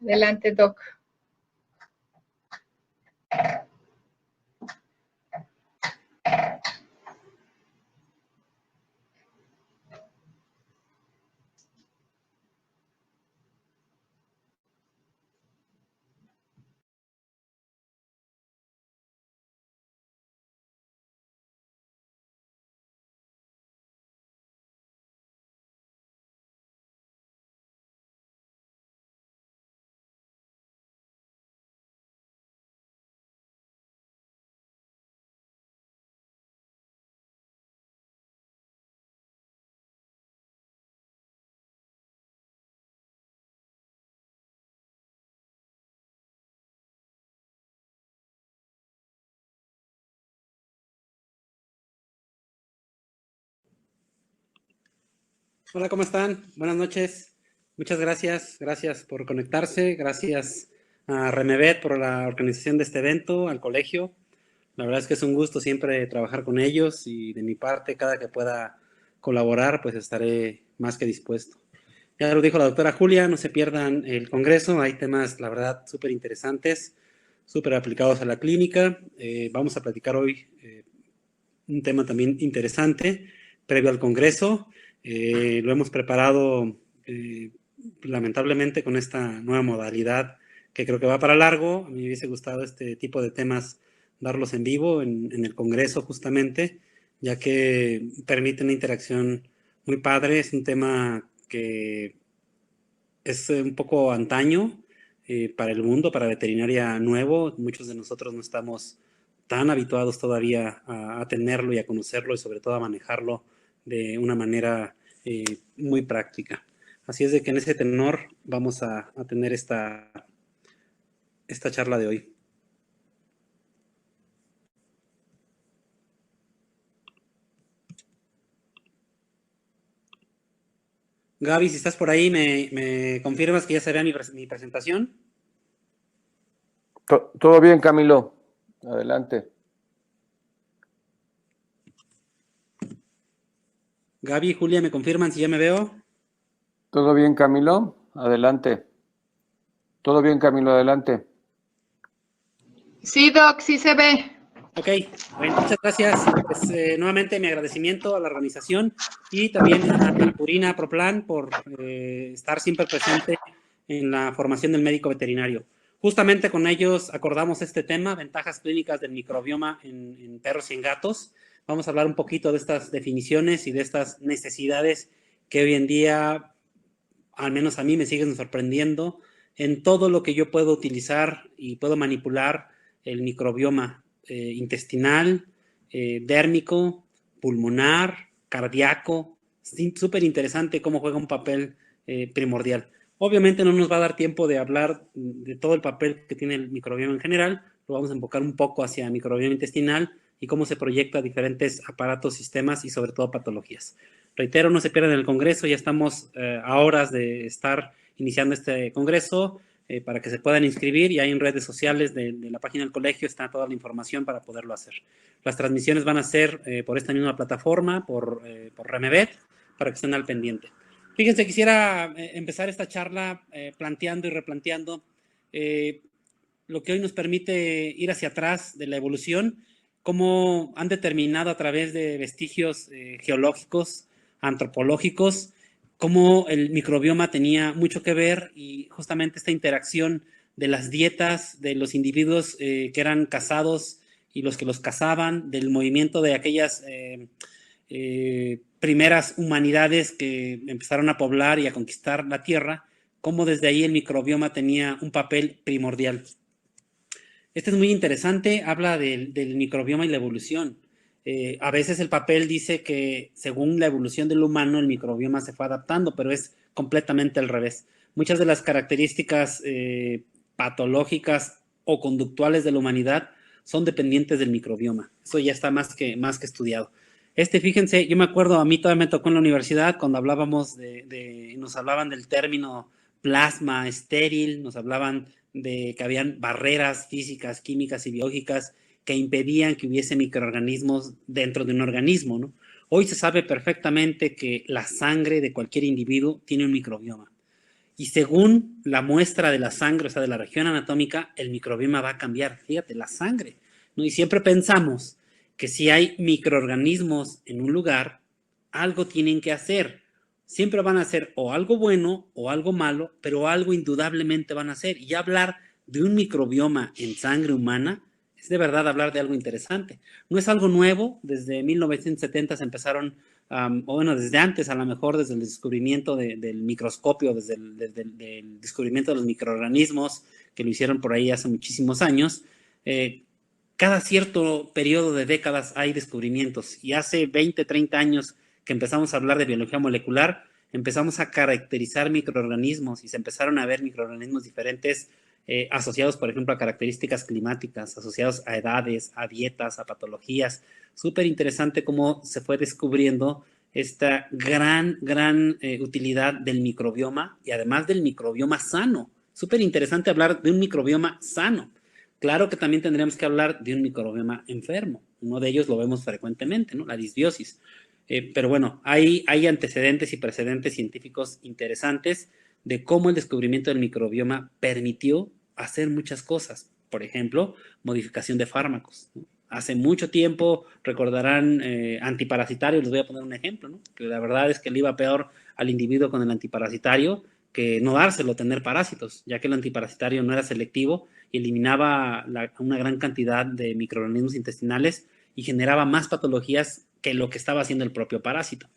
Adelante, Doc. Hola, ¿cómo están? Buenas noches. Muchas gracias. Gracias por conectarse. Gracias a Remevet por la organización de este evento, al colegio. La verdad es que es un gusto siempre trabajar con ellos y de mi parte, cada que pueda colaborar, pues estaré más que dispuesto. Ya lo dijo la doctora Julia, no se pierdan el congreso. Hay temas, la verdad, súper interesantes, súper aplicados a la clínica. Vamos a platicar hoy un tema también interesante previo al Congreso. Lo hemos preparado lamentablemente con esta nueva modalidad que creo que va para largo. A mí me hubiese gustado este tipo de temas darlos en vivo en el Congreso justamente, ya que permite una interacción muy padre. Es un tema que es un poco antaño para el mundo, para veterinaria nuevo. Muchos de nosotros no estamos tan habituados todavía a tenerlo y a conocerlo y sobre todo a manejarlo de una manera muy práctica. Así es de que en ese tenor vamos a tener esta charla de hoy. Gaby, si estás por ahí, ¿me confirmas que ya se vea mi presentación? Todo bien, Camilo. Adelante. Gaby y Julia, ¿me confirman si ya me veo? ¿Todo bien, Camilo? Adelante. ¿Todo bien, Camilo? Adelante. Sí, Doc, sí se ve. Ok, bueno, muchas gracias. Pues, nuevamente mi agradecimiento a la organización y también a Purina ProPlan por estar siempre presente en la formación del médico veterinario. Justamente con ellos acordamos este tema, ventajas clínicas del microbioma en perros y en gatos. Vamos a hablar un poquito de estas definiciones y de estas necesidades que hoy en día, al menos a mí, me siguen sorprendiendo en todo lo que yo puedo utilizar y puedo manipular el microbioma intestinal, dérmico, pulmonar, cardíaco. Súper interesante cómo juega un papel primordial. Obviamente no nos va a dar tiempo de hablar de todo el papel que tiene el microbioma en general, lo vamos a enfocar un poco hacia el microbioma intestinal y cómo se proyecta a diferentes aparatos, sistemas y sobre todo patologías. Reitero, no se pierdan el congreso, ya estamos a horas de estar iniciando este congreso para que se puedan inscribir y ahí en redes sociales de la página del colegio está toda la información para poderlo hacer. Las transmisiones van a ser por esta misma plataforma, por Remevet, para que estén al pendiente. Fíjense, quisiera empezar esta charla planteando y replanteando lo que hoy nos permite ir hacia atrás de la evolución, cómo han determinado a través de vestigios geológicos, antropológicos, cómo el microbioma tenía mucho que ver y justamente esta interacción de las dietas de los individuos que eran cazados y los que los cazaban, del movimiento de aquellas primeras humanidades que empezaron a poblar y a conquistar la tierra, cómo desde ahí el microbioma tenía un papel primordial. Este es muy interesante, habla del microbioma y la evolución. A veces el papel dice que según la evolución del humano el microbioma se fue adaptando, pero es completamente al revés. Muchas de las características patológicas o conductuales de la humanidad son dependientes del microbioma. Eso ya está más que estudiado. Fíjense, yo me acuerdo, a mí todavía me tocó en la universidad cuando hablábamos nos hablaban del término plasma estéril, nos hablaban de que habían barreras físicas, químicas y biológicas que impedían que hubiese microorganismos dentro de un organismo, ¿no? Hoy se sabe perfectamente que la sangre de cualquier individuo tiene un microbioma. Y según la muestra de la sangre, o sea, de la región anatómica, el microbioma va a cambiar. Fíjate, la sangre, ¿no? Y siempre pensamos que si hay microorganismos en un lugar, algo tienen que hacer. Siempre van a hacer o algo bueno o algo malo, pero algo indudablemente van a hacer. Y hablar de un microbioma en sangre humana es de verdad hablar de algo interesante. No es algo nuevo, desde 1970 se empezaron, o bueno, desde antes, a lo mejor desde el descubrimiento del microscopio, desde el descubrimiento de los microorganismos, que lo hicieron por ahí hace muchísimos años. Cada cierto periodo de décadas hay descubrimientos, y hace 20, 30 años que empezamos a hablar de biología molecular, empezamos a caracterizar microorganismos y se empezaron a ver microorganismos diferentes, asociados, por ejemplo, a características climáticas, asociados a edades, a dietas, a patologías. Súper interesante cómo se fue descubriendo esta gran utilidad del microbioma, y además del microbioma sano. Súper interesante hablar de un microbioma sano. Claro que también tendríamos que hablar de un microbioma enfermo. Uno de ellos lo vemos frecuentemente, ¿no? La disbiosis. Pero bueno, hay antecedentes y precedentes científicos interesantes de cómo el descubrimiento del microbioma permitió hacer muchas cosas. Por ejemplo, modificación de fármacos, ¿no? Hace mucho tiempo, recordarán, antiparasitarios, les voy a poner un ejemplo, ¿no? Que la verdad es que le iba peor al individuo con el antiparasitario que no dárselo, tener parásitos, ya que el antiparasitario no era selectivo y eliminaba una gran cantidad de microorganismos intestinales y generaba más patologías que lo que estaba haciendo el propio parásito.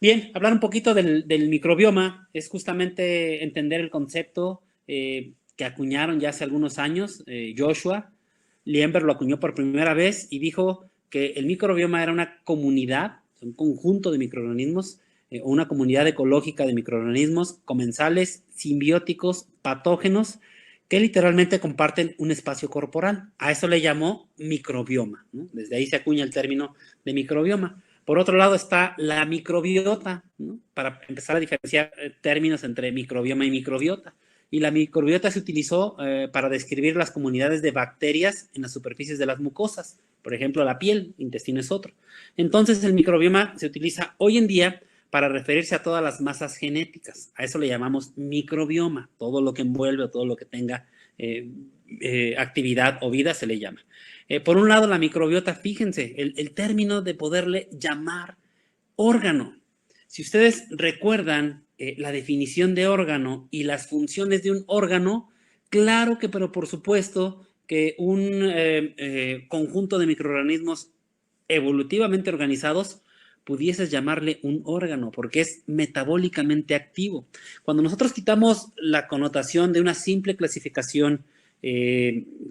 Bien, hablar un poquito del microbioma es justamente entender el concepto, que acuñaron ya hace algunos años. Joshua Lienberg lo acuñó por primera vez y dijo que el microbioma era una comunidad, un conjunto de microorganismos, o una comunidad ecológica de microorganismos comensales, simbióticos, patógenos, que literalmente comparten un espacio corporal. A eso le llamó microbioma, ¿no? Desde ahí se acuña el término de microbioma. Por otro lado está la microbiota, ¿no? Para empezar a diferenciar términos entre microbioma y microbiota. Y la microbiota se utilizó para describir las comunidades de bacterias en las superficies de las mucosas. Por ejemplo, la piel, intestino es otro. Entonces, el microbioma se utiliza hoy en día para referirse a todas las masas genéticas. A eso le llamamos microbioma. Todo lo que envuelve o todo lo que tenga actividad o vida se le llama. Por un lado, la microbiota, fíjense, el término de poderle llamar órgano. Si ustedes recuerdan la definición de órgano y las funciones de un órgano, claro que, pero por supuesto, que un conjunto de microorganismos evolutivamente organizados pudieses llamarle un órgano, porque es metabólicamente activo. Cuando nosotros quitamos la connotación de una simple clasificación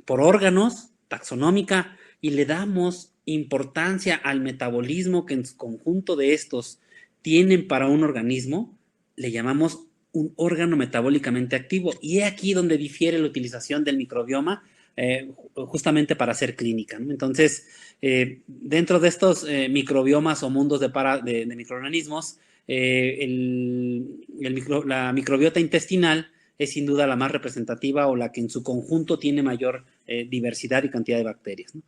por órganos, taxonómica, y le damos importancia al metabolismo que en su conjunto de estos tienen para un organismo, le llamamos un órgano metabólicamente activo. Y es aquí donde difiere la utilización del microbioma, justamente para hacer clínica, ¿no? Entonces, dentro de estos microbiomas o mundos de microorganismos, la microbiota intestinal es sin duda la más representativa, o la que en su conjunto tiene mayor diversidad y cantidad de bacterias, ¿no?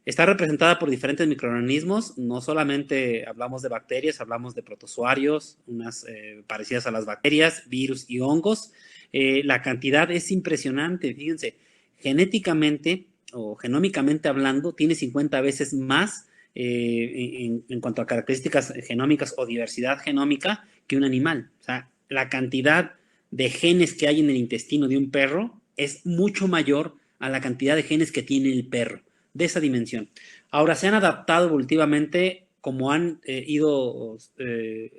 Está representada por diferentes microorganismos. No solamente hablamos de bacterias, hablamos de protozoarios, unas parecidas a las bacterias, virus y hongos. La cantidad es impresionante, fíjense. Genéticamente o genómicamente hablando, tiene 50 veces más en cuanto a características genómicas o diversidad genómica que un animal. O sea, la cantidad de genes que hay en el intestino de un perro es mucho mayor a la cantidad de genes que tiene el perro, de esa dimensión. Ahora, se han adaptado evolutivamente como han ido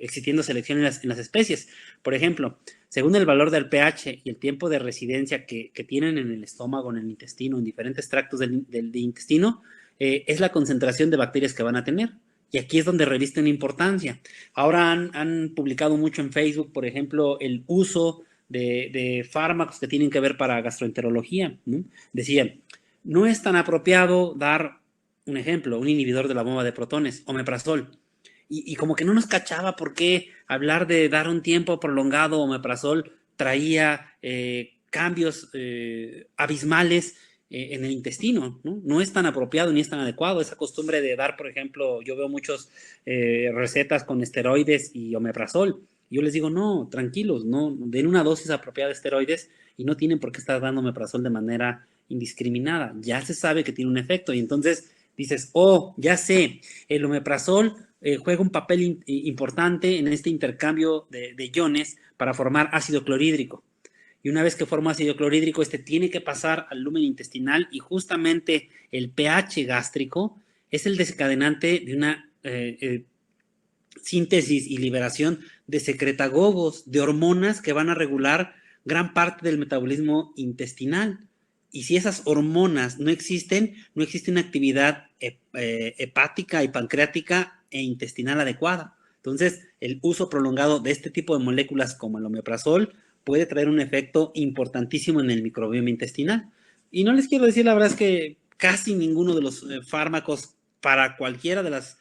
existiendo selección en las especies. Por ejemplo, según el valor del pH y el tiempo de residencia que tienen en el estómago, en el intestino, en diferentes tractos del intestino, es la concentración de bacterias que van a tener. Y aquí es donde revisten importancia. Ahora han publicado mucho en Facebook, por ejemplo, el uso de fármacos que tienen que ver para gastroenterología, ¿no? Decían, no es tan apropiado dar, un ejemplo, un inhibidor de la bomba de protones, omeprazol. Y como que no nos cachaba por qué hablar de dar un tiempo prolongado omeprazol traía cambios abismales en el intestino, ¿no? No es tan apropiado ni es tan adecuado. Esa costumbre de dar, por ejemplo, yo veo muchas recetas con esteroides y omeprazol. Y yo les digo, no, tranquilos, no, den una dosis apropiada de esteroides y no tienen por qué estar dando omeprazol de manera indiscriminada. Ya se sabe que tiene un efecto y entonces dices, oh, ya sé, el omeprazol juega un papel importante en este intercambio de iones para formar ácido clorhídrico. Y una vez que forma ácido clorhídrico, este tiene que pasar al lumen intestinal y justamente el pH gástrico es el desencadenante de una síntesis y liberación de secretagogos, de hormonas que van a regular gran parte del metabolismo intestinal. Y si esas hormonas no existen, no existe una actividad hepática y pancreática e intestinal adecuada. Entonces, el uso prolongado de este tipo de moléculas como el omeprazol puede traer un efecto importantísimo en el microbioma intestinal. Y no les quiero decir, la verdad es que casi ninguno de los fármacos para cualquiera de las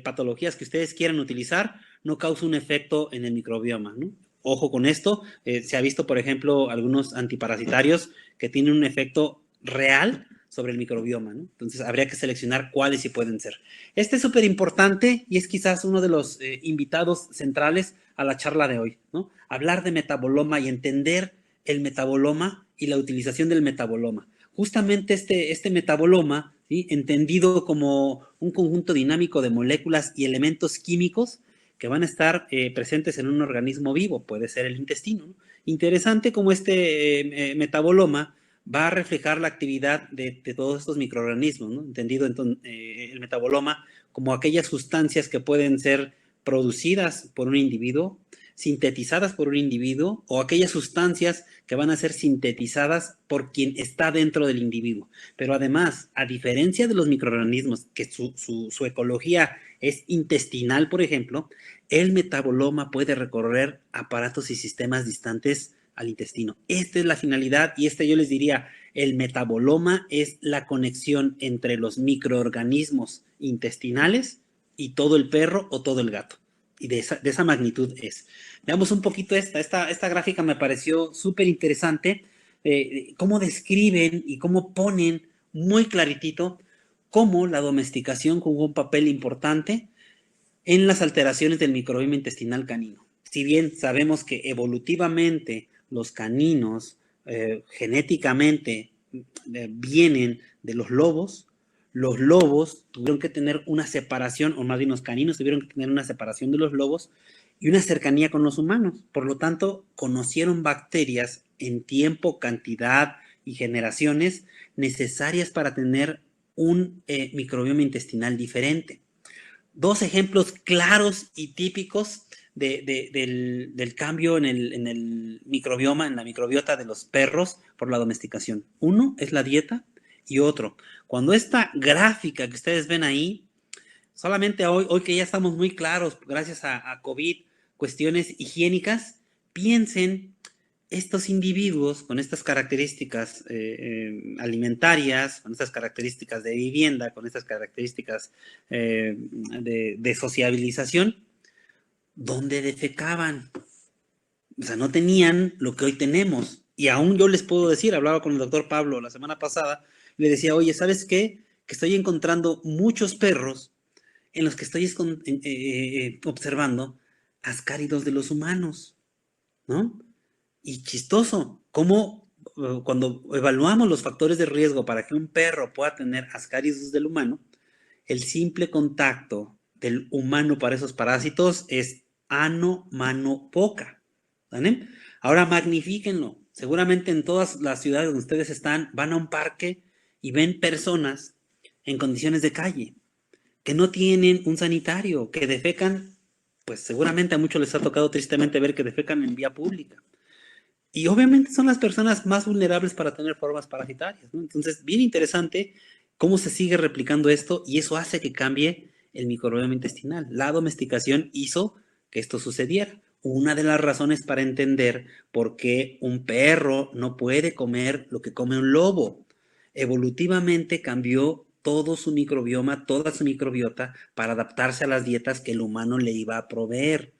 patologías que ustedes quieran utilizar no causa un efecto en el microbioma, ¿no? Ojo con esto, se ha visto, por ejemplo, algunos antiparasitarios que tienen un efecto real sobre el microbioma, ¿no? Entonces habría que seleccionar cuáles sí pueden ser. Este es súper importante y es quizás uno de los invitados centrales a la charla de hoy, ¿no? Hablar de metaboloma y entender el metaboloma y la utilización del metaboloma. Justamente este metaboloma, ¿sí?, entendido como un conjunto dinámico de moléculas y elementos químicos que van a estar presentes en un organismo vivo, puede ser el intestino, ¿no? Interesante como este metaboloma va a reflejar la actividad de todos estos microorganismos, ¿no? Entendido entonces, el metaboloma como aquellas sustancias que pueden ser producidas por un individuo, sintetizadas por un individuo, o aquellas sustancias que van a ser sintetizadas por quien está dentro del individuo. Pero además, a diferencia de los microorganismos, que su ecología es intestinal, por ejemplo, el metaboloma puede recorrer aparatos y sistemas distantes al intestino. Esta es la finalidad y yo les diría, el metaboloma es la conexión entre los microorganismos intestinales y todo el perro o todo el gato. Y de esa magnitud es. Veamos un poquito esta gráfica, me pareció súper interesante, cómo describen y cómo ponen muy claritito cómo la domesticación jugó un papel importante en las alteraciones del microbioma intestinal canino. Si bien sabemos que evolutivamente los caninos genéticamente vienen de los lobos tuvieron que tener una separación, o más bien los caninos tuvieron que tener una separación de los lobos y una cercanía con los humanos. Por lo tanto, conocieron bacterias en tiempo, cantidad y generaciones necesarias para tener un microbioma intestinal diferente. Dos ejemplos claros y típicos del cambio en el microbioma, en la microbiota de los perros por la domesticación. Uno es la dieta y otro. Cuando esta gráfica que ustedes ven ahí, solamente hoy que ya estamos muy claros, gracias a COVID, cuestiones higiénicas, piensen estos individuos con estas características alimentarias, con estas características de vivienda, con estas características de sociabilización, ¿dónde defecaban? O sea, no tenían lo que hoy tenemos. Y aún yo les puedo decir, hablaba con el doctor Pablo la semana pasada, le decía, oye, ¿sabes qué? Que estoy encontrando muchos perros en los que estoy observando ascáridos de los humanos, ¿no? Y chistoso, cómo cuando evaluamos los factores de riesgo para que un perro pueda tener ascáridos del humano, el simple contacto del humano para esos parásitos es ano, mano, boca. ¿Vale? Ahora magnifíquenlo. Seguramente en todas las ciudades donde ustedes están, van a un parque y ven personas en condiciones de calle, que no tienen un sanitario, que defecan, pues seguramente a muchos les ha tocado tristemente ver que defecan en vía pública. Y obviamente son las personas más vulnerables para tener formas parasitarias, ¿no? Entonces, bien interesante cómo se sigue replicando esto y eso hace que cambie el microbioma intestinal. La domesticación hizo que esto sucediera. Una de las razones para entender por qué un perro no puede comer lo que come un lobo. Evolutivamente cambió todo su microbioma, toda su microbiota para adaptarse a las dietas que el humano le iba a proveer.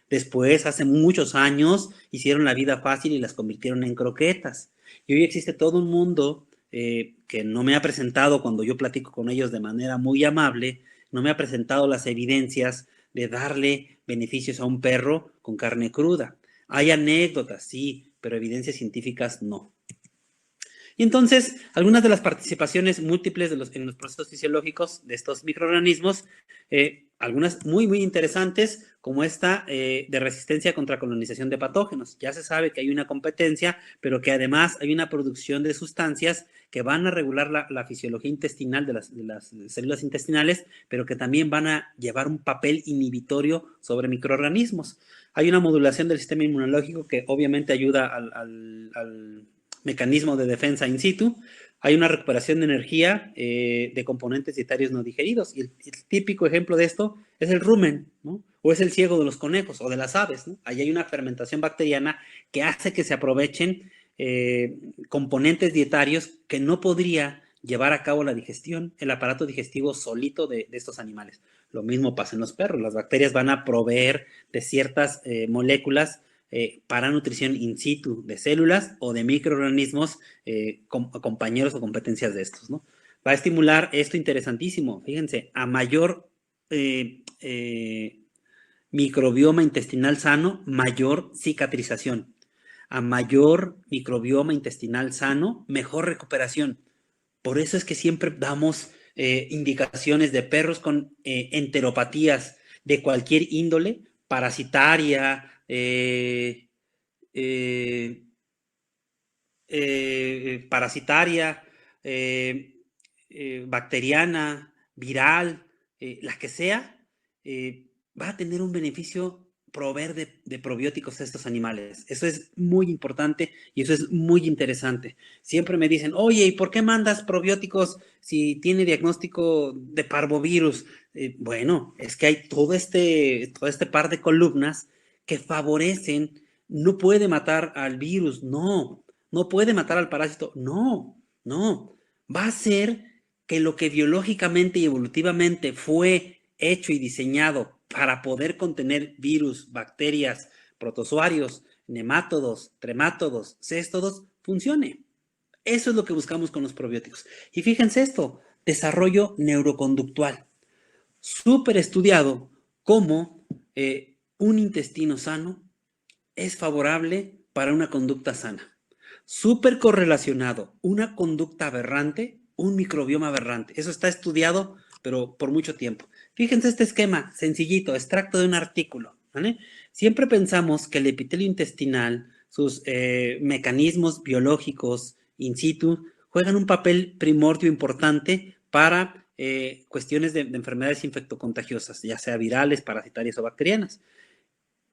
Después, hace muchos años, hicieron la vida fácil y las convirtieron en croquetas. Y hoy existe todo un mundo que no me ha presentado cuando yo platico con ellos de manera muy amable, no me ha presentado las evidencias de darle beneficios a un perro con carne cruda. Hay anécdotas, sí, pero evidencias científicas no. Y entonces, algunas de las participaciones múltiples en los procesos fisiológicos de estos microorganismos, algunas muy interesantes, como esta de resistencia contra colonización de patógenos. Ya se sabe que hay una competencia, pero que además hay una producción de sustancias que van a regular la fisiología intestinal de las células intestinales, pero que también van a llevar un papel inhibitorio sobre microorganismos. Hay una modulación del sistema inmunológico que obviamente ayuda al mecanismo de defensa in situ. Hay una recuperación de energía de componentes dietarios no digeridos. Y el típico ejemplo de esto es el rumen, ¿no? O es el ciego de los conejos o de las aves, ¿no? Ahí hay una fermentación bacteriana que hace que se aprovechen componentes dietarios que no podría llevar a cabo la digestión, el aparato digestivo solito de estos animales. Lo mismo pasa en los perros. Las bacterias van a proveer de ciertas moléculas para nutrición in situ de células o de microorganismos compañeros o competencias de estos, ¿no? Va a estimular esto interesantísimo. Fíjense, a mayor microbioma intestinal sano, mayor cicatrización. A mayor microbioma intestinal sano, mejor recuperación. Por eso es que siempre damos indicaciones de perros con enteropatías de cualquier índole, parasitaria, parasitaria, bacteriana, viral, la que sea, va a tener un beneficio proveer de probióticos a estos animales. Eso es muy importante y eso es muy interesante. Siempre me dicen, oye, ¿y por qué mandas probióticos si tiene diagnóstico de parvovirus? Bueno, es que hay todo este par de columnas que favorecen. No puede matar al virus, no puede matar al parásito, no, va a ser que lo que biológicamente y evolutivamente fue hecho y diseñado para poder contener virus, bacterias, protozoarios, nemátodos, tremátodos, céstodos, funcione. Eso es lo que buscamos con los probióticos. Y fíjense esto, desarrollo neuroconductual. Súper estudiado cómo un intestino sano es favorable para una conducta sana. Súper correlacionado, una conducta aberrante, un microbioma aberrante. Eso está estudiado, pero por mucho tiempo. Fíjense este esquema, sencillito, extracto de un artículo, ¿vale? Siempre pensamos que el epitelio intestinal, sus mecanismos biológicos in situ, juegan un papel primordio importante para cuestiones de enfermedades infectocontagiosas, ya sea virales, parasitarias o bacterianas.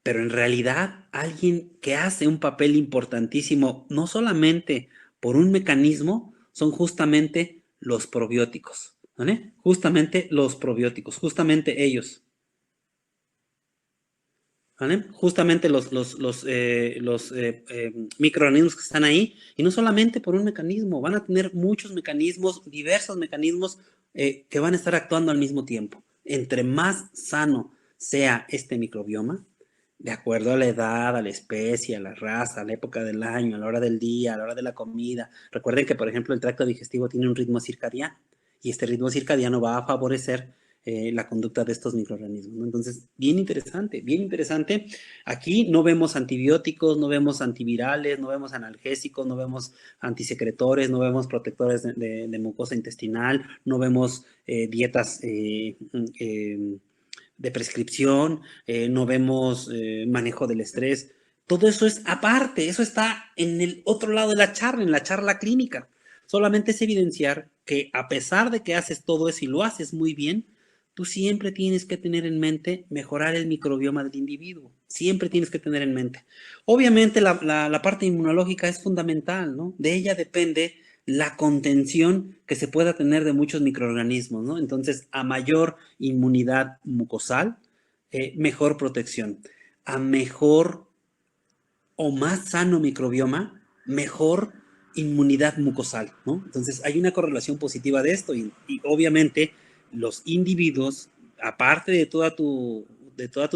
Pero en realidad, alguien que hace un papel importantísimo, no solamente por un mecanismo, son justamente los probióticos, ¿vale? Justamente los probióticos, justamente ellos, ¿vale? Justamente los microorganismos que están ahí, y no solamente por un mecanismo, van a tener muchos mecanismos, diversos mecanismos que van a estar actuando al mismo tiempo. Entre más sano sea este microbioma, de acuerdo a la edad, a la especie, a la raza, a la época del año, a la hora del día, a la hora de la comida. Recuerden que, por ejemplo, el tracto digestivo tiene un ritmo circadiano y este ritmo circadiano va a favorecer la conducta de estos microorganismos, ¿no? Entonces, bien interesante, bien interesante. Aquí no vemos antibióticos, no vemos antivirales, no vemos analgésicos, no vemos antisecretores, no vemos protectores de mucosa intestinal, no vemos dietas de prescripción, no vemos manejo del estrés. Todo eso es aparte, eso está en el otro lado de la charla, en la charla clínica. Solamente es evidenciar que a pesar de que haces todo eso y lo haces muy bien, tú siempre tienes que tener en mente mejorar el microbioma del individuo. Siempre tienes que tener en mente. Obviamente la parte inmunológica es fundamental, ¿no? De ella depende la contención que se pueda tener de muchos microorganismos, ¿no? Entonces, a mayor inmunidad mucosal, mejor protección. A mejor o más sano microbioma, mejor inmunidad mucosal, ¿no? Entonces, hay una correlación positiva de esto y obviamente los individuos, aparte de toda tu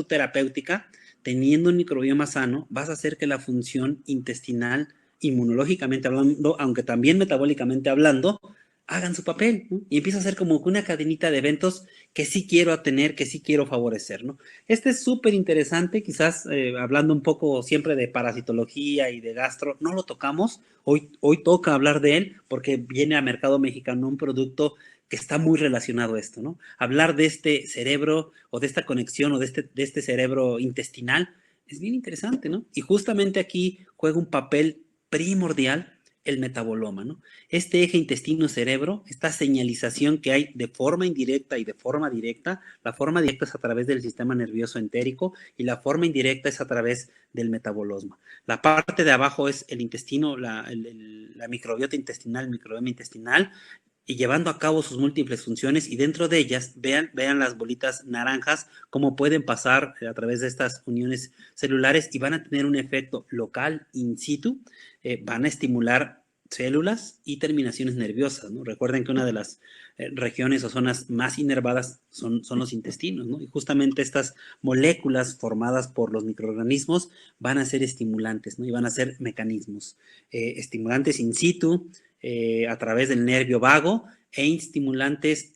terapéutica, teniendo un microbioma sano, vas a hacer que la función intestinal, inmunológicamente hablando, aunque también metabólicamente hablando, hagan su papel, ¿no? Y empieza a ser como una cadenita de eventos que sí quiero tener, que sí quiero favorecer, ¿no? Este es súper interesante, quizás hablando un poco siempre de parasitología y de gastro, no lo tocamos, hoy toca hablar de él porque viene a mercado mexicano un producto que está muy relacionado a esto, ¿no? Hablar de este cerebro o de esta conexión o de este cerebro intestinal es bien interesante, ¿no? Y justamente aquí juega un papel primordial el metaboloma, ¿no? Este eje intestino-cerebro, esta señalización que hay de forma indirecta y de forma directa, la forma directa es a través del sistema nervioso entérico y la forma indirecta es a través del metabolismo. La parte de abajo es el intestino, la microbiota intestinal, el microbioma intestinal, y llevando a cabo sus múltiples funciones y dentro de ellas, vean las bolitas naranjas, cómo pueden pasar a través de estas uniones celulares y van a tener un efecto local in situ, van a estimular células y terminaciones nerviosas, ¿no? Recuerden que una de las regiones o zonas más inervadas son los intestinos, ¿no? Y justamente estas moléculas formadas por los microorganismos van a ser estimulantes, ¿no? Y van a ser mecanismos estimulantes in situ, a través del nervio vago e estimulantes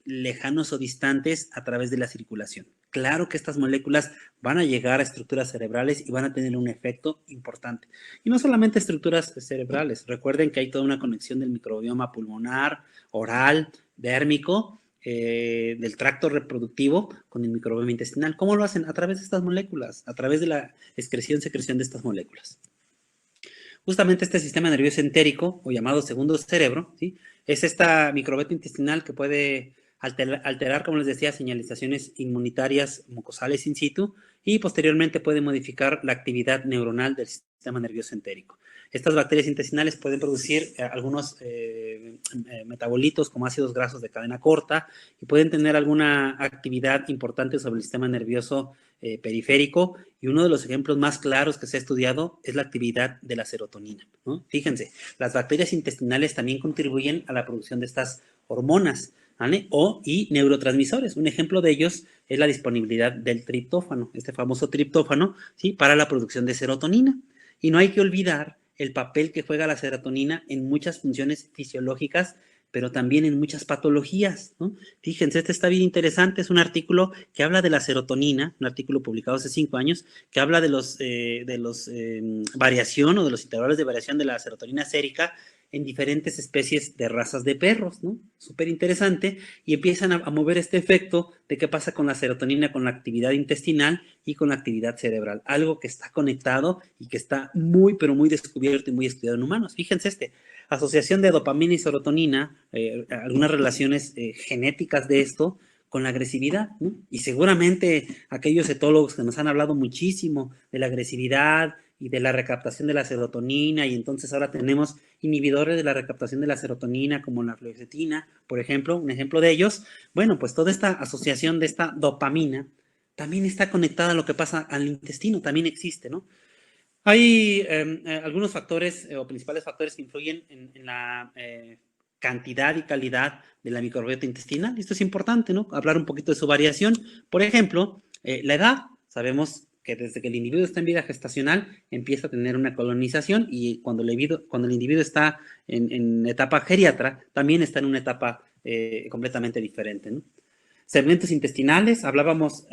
lejanos o distantes a través de la circulación. Claro que estas moléculas van a llegar a estructuras cerebrales y van a tener un efecto importante. Y no solamente estructuras cerebrales, recuerden que hay toda una conexión del microbioma pulmonar, oral, dérmico, del tracto reproductivo con el microbioma intestinal. ¿Cómo lo hacen? A través de estas moléculas, a través de la secreción de estas moléculas. Justamente este sistema nervioso entérico, o llamado segundo cerebro, ¿sí? Es esta microbiota intestinal que puede alterar, como les decía, señalizaciones inmunitarias mucosales in situ y posteriormente puede modificar la actividad neuronal del sistema nervioso entérico. Estas bacterias intestinales pueden producir algunos metabolitos como ácidos grasos de cadena corta y pueden tener alguna actividad importante sobre el sistema nervioso periférico, y uno de los ejemplos más claros que se ha estudiado es la actividad de la serotonina, ¿no? Fíjense, las bacterias intestinales también contribuyen a la producción de estas hormonas, ¿vale? Y neurotransmisores. Un ejemplo de ellos es la disponibilidad del triptófano, este famoso triptófano, ¿sí? Para la producción de serotonina. Y no hay que olvidar el papel que juega la serotonina en muchas funciones fisiológicas, pero también en muchas patologías, ¿no? Fíjense, este está bien interesante, es un artículo que habla de la serotonina, un artículo publicado hace 5 años, que habla de los variación o de los intervalos de variación de la serotonina sérica en diferentes especies de razas de perros, ¿no? Súper interesante, y empiezan a mover este efecto de qué pasa con la serotonina, con la actividad intestinal y con la actividad cerebral, algo que está conectado y que está muy, pero muy descubierto y muy estudiado en humanos. Fíjense asociación de dopamina y serotonina, algunas relaciones genéticas de esto con la agresividad, ¿no? Y seguramente aquellos etólogos que nos han hablado muchísimo de la agresividad y de la recaptación de la serotonina, y entonces ahora tenemos inhibidores de la recaptación de la serotonina como la fluoxetina, por ejemplo, un ejemplo de ellos. Bueno, pues toda esta asociación de esta dopamina también está conectada a lo que pasa al intestino, también existe, ¿no? Hay algunos factores o principales factores que influyen en la cantidad y calidad de la microbiota intestinal. Esto es importante, ¿no? Hablar un poquito de su variación. Por ejemplo, la edad. Sabemos que desde que el individuo está en vida gestacional empieza a tener una colonización, y cuando el individuo está en etapa geriatra, también está en una etapa completamente diferente, ¿no? Segmentos intestinales, hablábamos,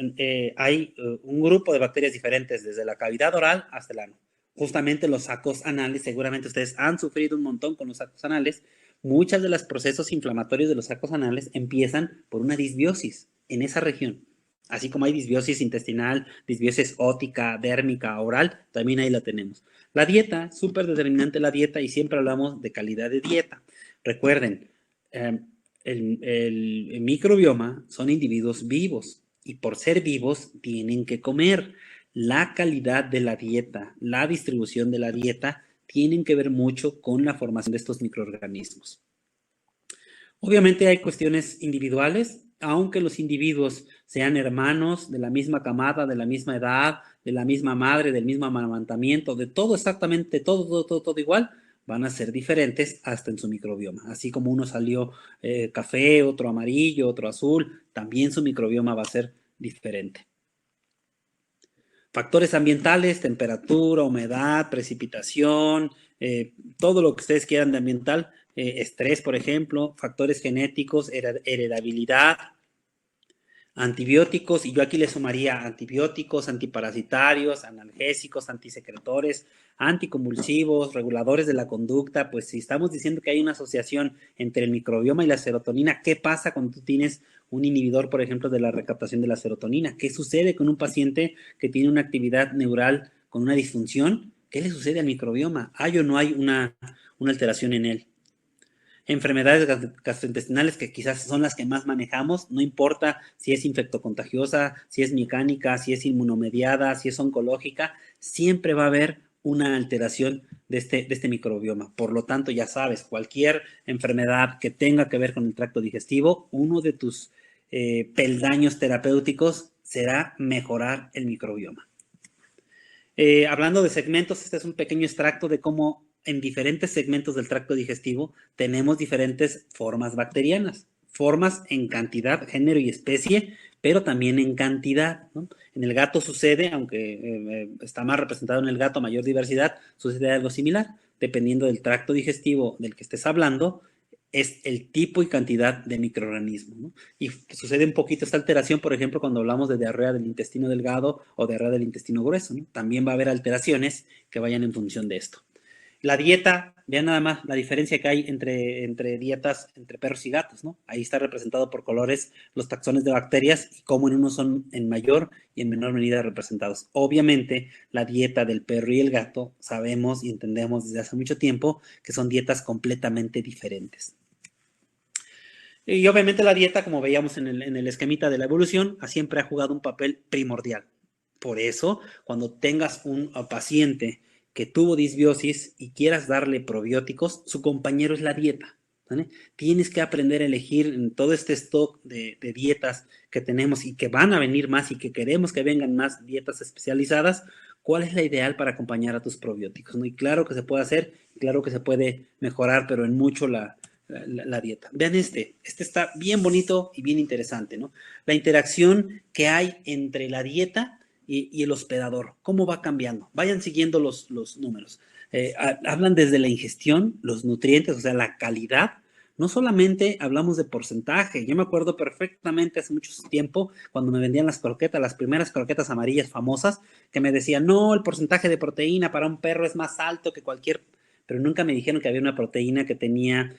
hay un grupo de bacterias diferentes desde la cavidad oral hasta el ano. Justamente los sacos anales, seguramente ustedes han sufrido un montón con los sacos anales. Muchos de los procesos inflamatorios de los sacos anales empiezan por una disbiosis en esa región. Así como hay disbiosis intestinal, disbiosis ótica, dérmica, oral, también ahí la tenemos. La dieta, súper determinante la dieta, y siempre hablamos de calidad de dieta. Recuerden, el microbioma son individuos vivos, y por ser vivos tienen que comer. La calidad de la dieta, la distribución de la dieta tienen que ver mucho con la formación de estos microorganismos. Obviamente hay cuestiones individuales, aunque los individuos sean hermanos de la misma camada, de la misma edad, de la misma madre, del mismo amamantamiento, de todo exactamente, todo igual, van a ser diferentes hasta en su microbioma. Así como uno salió café, otro amarillo, otro azul, también su microbioma va a ser diferente. Factores ambientales, temperatura, humedad, precipitación, todo lo que ustedes quieran de ambiental, estrés, por ejemplo, factores genéticos, heredabilidad, antibióticos, y yo aquí le sumaría antibióticos, antiparasitarios, analgésicos, antisecretores, anticonvulsivos, reguladores de la conducta. Pues si estamos diciendo que hay una asociación entre el microbioma y la serotonina, ¿qué pasa cuando tú tienes un inhibidor, por ejemplo, de la recaptación de la serotonina? ¿Qué sucede con un paciente que tiene una actividad neural con una disfunción? ¿Qué le sucede al microbioma? ¿Hay o no hay una alteración en él? Enfermedades gastrointestinales, que quizás son las que más manejamos, no importa si es infectocontagiosa, si es mecánica, si es inmunomediada, si es oncológica, siempre va a haber una alteración de este microbioma. Por lo tanto, ya sabes, cualquier enfermedad que tenga que ver con el tracto digestivo, uno de tus peldaños terapéuticos será mejorar el microbioma. Hablando de segmentos, este es un pequeño extracto de cómo en diferentes segmentos del tracto digestivo tenemos diferentes formas bacterianas, formas en cantidad, género y especie, pero también en cantidad, ¿no? En el gato sucede, aunque está más representado en el gato, mayor diversidad, sucede algo similar. Dependiendo del tracto digestivo del que estés hablando, es el tipo y cantidad de microorganismos, ¿no? Y sucede un poquito esta alteración, por ejemplo, cuando hablamos de diarrea del intestino delgado o diarrea del intestino grueso, ¿no? También va a haber alteraciones que vayan en función de esto. La dieta, vean nada más la diferencia que hay entre dietas entre perros y gatos, ¿no? Ahí está representado por colores los taxones de bacterias y cómo en unos son en mayor y en menor medida representados. Obviamente, la dieta del perro y el gato sabemos y entendemos desde hace mucho tiempo que son dietas completamente diferentes. Y obviamente la dieta, como veíamos en el esquemita de la evolución, siempre ha jugado un papel primordial. Por eso, cuando tengas un paciente que tuvo disbiosis y quieras darle probióticos, su compañero es la dieta, ¿vale? Tienes que aprender a elegir en todo este stock de dietas que tenemos y que van a venir más y que queremos que vengan más dietas especializadas, cuál es la ideal para acompañar a tus probióticos, ¿no? Y claro que se puede hacer, claro que se puede mejorar, pero en mucho la dieta. Vean este está bien bonito y bien interesante, ¿no? La interacción que hay entre la dieta y el hospedador, cómo va cambiando. Vayan siguiendo los números. Hablan desde la ingestión, los nutrientes, o sea, la calidad. No solamente hablamos de porcentaje. Yo me acuerdo perfectamente hace mucho tiempo cuando me vendían las croquetas, las primeras croquetas amarillas famosas, que me decían, no, el porcentaje de proteína para un perro es más alto que cualquier, pero nunca me dijeron que había una proteína que tenía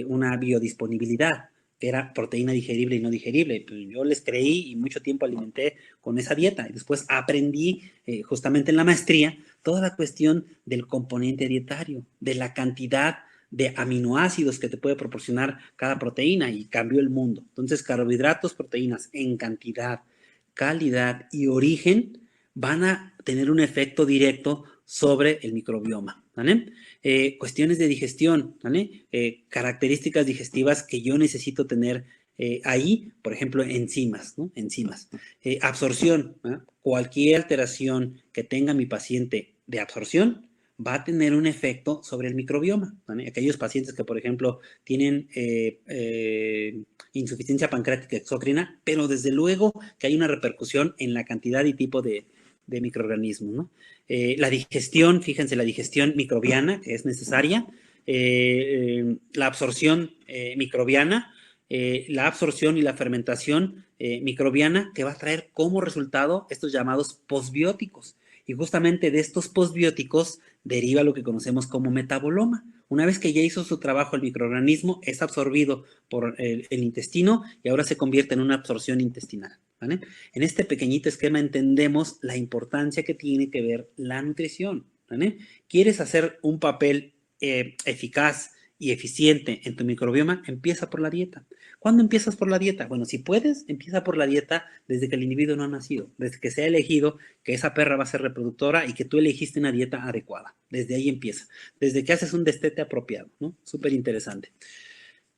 una biodisponibilidad, que era proteína digerible y no digerible. Pues yo les creí y mucho tiempo alimenté con esa dieta. Y después aprendí justamente en la maestría toda la cuestión del componente dietario, de la cantidad de aminoácidos que te puede proporcionar cada proteína, y cambió el mundo. Entonces, carbohidratos, proteínas en cantidad, calidad y origen van a tener un efecto directo sobre el microbioma, ¿vale? Cuestiones de digestión, ¿vale? Características digestivas que yo necesito tener ahí, por ejemplo, enzimas, ¿no? Enzimas. Absorción, ¿no? Cualquier alteración que tenga mi paciente de absorción va a tener un efecto sobre el microbioma, ¿vale? Aquellos pacientes que, por ejemplo, tienen insuficiencia pancreática exócrina, pero desde luego que hay una repercusión en la cantidad y tipo de microorganismos, ¿no? La digestión, fíjense, la digestión microbiana que es necesaria, la absorción microbiana, la absorción y la fermentación microbiana, que va a traer como resultado estos llamados posbióticos. Y justamente de estos posbióticos deriva lo que conocemos como metaboloma. Una vez que ya hizo su trabajo el microorganismo, es absorbido por el intestino y ahora se convierte en una absorción intestinal, ¿vale? En este pequeñito esquema entendemos la importancia que tiene que ver la nutrición, ¿vale? ¿Quieres hacer un papel eficaz y eficiente en tu microbioma? Empieza por la dieta. ¿Cuándo empiezas por la dieta? Bueno, si puedes, empieza por la dieta desde que el individuo no ha nacido, desde que se ha elegido que esa perra va a ser reproductora y que tú elegiste una dieta adecuada. Desde ahí empieza, desde que haces un destete apropiado, ¿no? Súper interesante.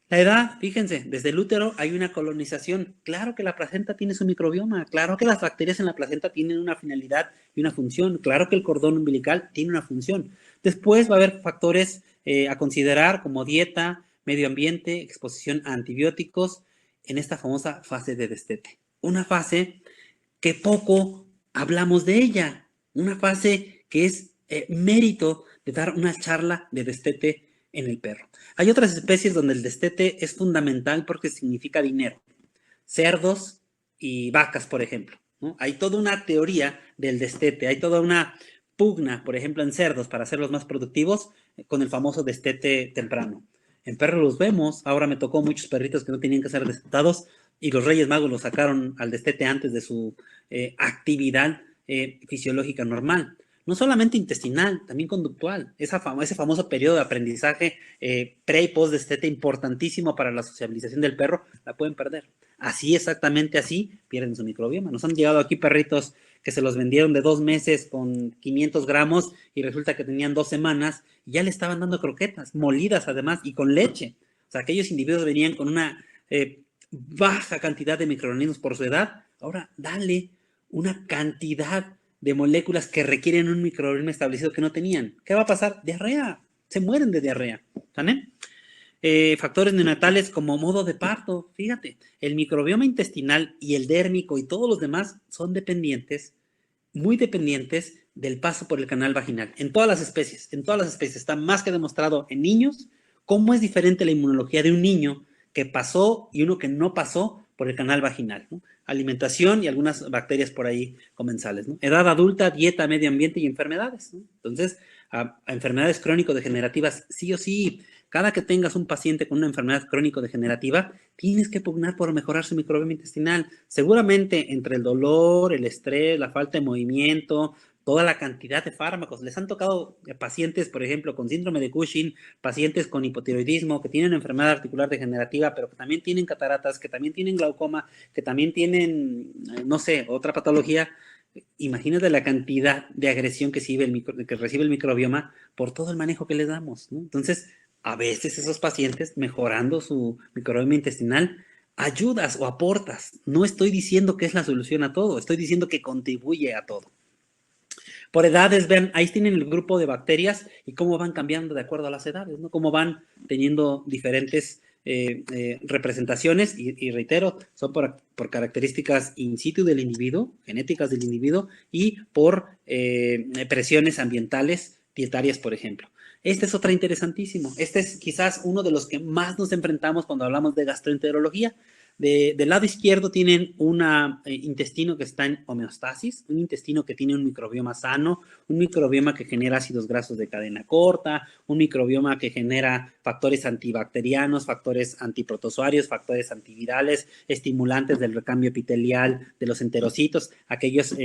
La edad, fíjense, desde el útero hay una colonización. Claro que la placenta tiene su microbioma, claro que las bacterias en la placenta tienen una finalidad y una función, claro que el cordón umbilical tiene una función. Después va a haber factores a considerar como dieta, medio ambiente, exposición a antibióticos en esta famosa fase de destete. Una fase que poco hablamos de ella, una fase que es mérito de dar una charla de destete en el perro. Hay otras especies donde el destete es fundamental porque significa dinero. Cerdos y vacas, por ejemplo, ¿no? Hay toda una teoría del destete, hay toda una pugna, por ejemplo, en cerdos para hacerlos más productivos con el famoso destete temprano. En perros los vemos, ahora me tocó muchos perritos que no tenían que ser destetados y los Reyes Magos los sacaron al destete antes de su actividad fisiológica normal. No solamente intestinal, también conductual. Ese famoso periodo de aprendizaje pre y post destete importantísimo para la sociabilización del perro, la pueden perder. Así, exactamente así, pierden su microbioma. Nos han llegado aquí perritos que se los vendieron de 2 meses con 500 gramos y resulta que tenían 2 semanas y ya le estaban dando croquetas, molidas además y con leche. O sea, aquellos individuos venían con una baja cantidad de microorganismos por su edad. Ahora, dale una cantidad de moléculas que requieren un microorganismo establecido que no tenían. ¿Qué va a pasar? Diarrea. Se mueren de diarrea. ¿Saben? Factores neonatales como modo de parto. Fíjate, el microbioma intestinal y el dérmico y todos los demás son dependientes, muy dependientes del paso por el canal vaginal. En todas las especies está más que demostrado en niños cómo es diferente la inmunología de un niño que pasó y uno que no pasó por el canal vaginal, ¿no? Alimentación y algunas bacterias por ahí comensales, ¿no? Edad adulta, dieta, medio ambiente y enfermedades, ¿no? Entonces, a enfermedades crónico-degenerativas, sí o sí, cada que tengas un paciente con una enfermedad crónico-degenerativa, tienes que pugnar por mejorar su microbioma intestinal. Seguramente entre el dolor, el estrés, la falta de movimiento, toda la cantidad de fármacos. Les han tocado pacientes, por ejemplo, con síndrome de Cushing, pacientes con hipotiroidismo, que tienen enfermedad articular degenerativa, pero que también tienen cataratas, que también tienen glaucoma, que también tienen, no sé, otra patología. Imagínate la cantidad de agresión que recibe el microbioma por todo el manejo que les damos, ¿no? Entonces, a veces esos pacientes, mejorando su microbioma intestinal, ayudas o aportas. No estoy diciendo que es la solución a todo, estoy diciendo que contribuye a todo. Por edades, vean, ahí tienen el grupo de bacterias y cómo van cambiando de acuerdo a las edades, ¿no? Cómo van teniendo diferentes representaciones y reitero, son por características in situ del individuo, genéticas del individuo y por presiones ambientales, dietarias, por ejemplo. Este es otra interesantísimo. Este es quizás uno de los que más nos enfrentamos cuando hablamos de gastroenterología. Del lado izquierdo tienen un intestino que está en homeostasis, un intestino que tiene un microbioma sano, un microbioma que genera ácidos grasos de cadena corta, un microbioma que genera factores antibacterianos, factores antiprotozoarios, factores antivirales, estimulantes del recambio epitelial de los enterocitos, aquellas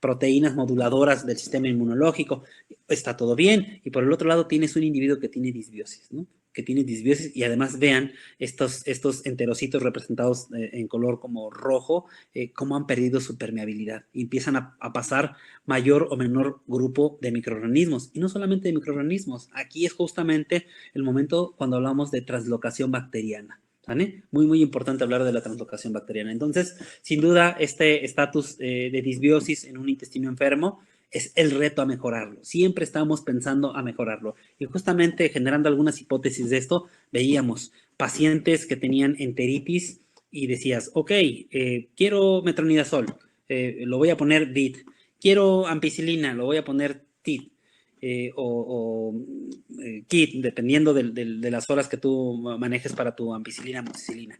proteínas moduladoras del sistema inmunológico. Está todo bien. Y por el otro lado tienes un individuo que tiene disbiosis, ¿no? Que tiene disbiosis y además vean estos enterocitos representados en color como rojo, cómo han perdido su permeabilidad y empiezan a pasar mayor o menor grupo de microorganismos. Y no solamente de microorganismos, aquí es justamente el momento cuando hablamos de translocación bacteriana. ¿Vale? Muy, muy importante hablar de la translocación bacteriana. Entonces, sin duda, este estatus de disbiosis en un intestino enfermo es el reto a mejorarlo. Siempre estamos pensando a mejorarlo. Y justamente generando algunas hipótesis de esto, veíamos pacientes que tenían enteritis y decías, ok, quiero metronidazol, lo voy a poner DIT. Quiero ampicilina, lo voy a poner TIT. KIT, dependiendo de las horas que tú manejes para tu ampicilina, amoxicilina.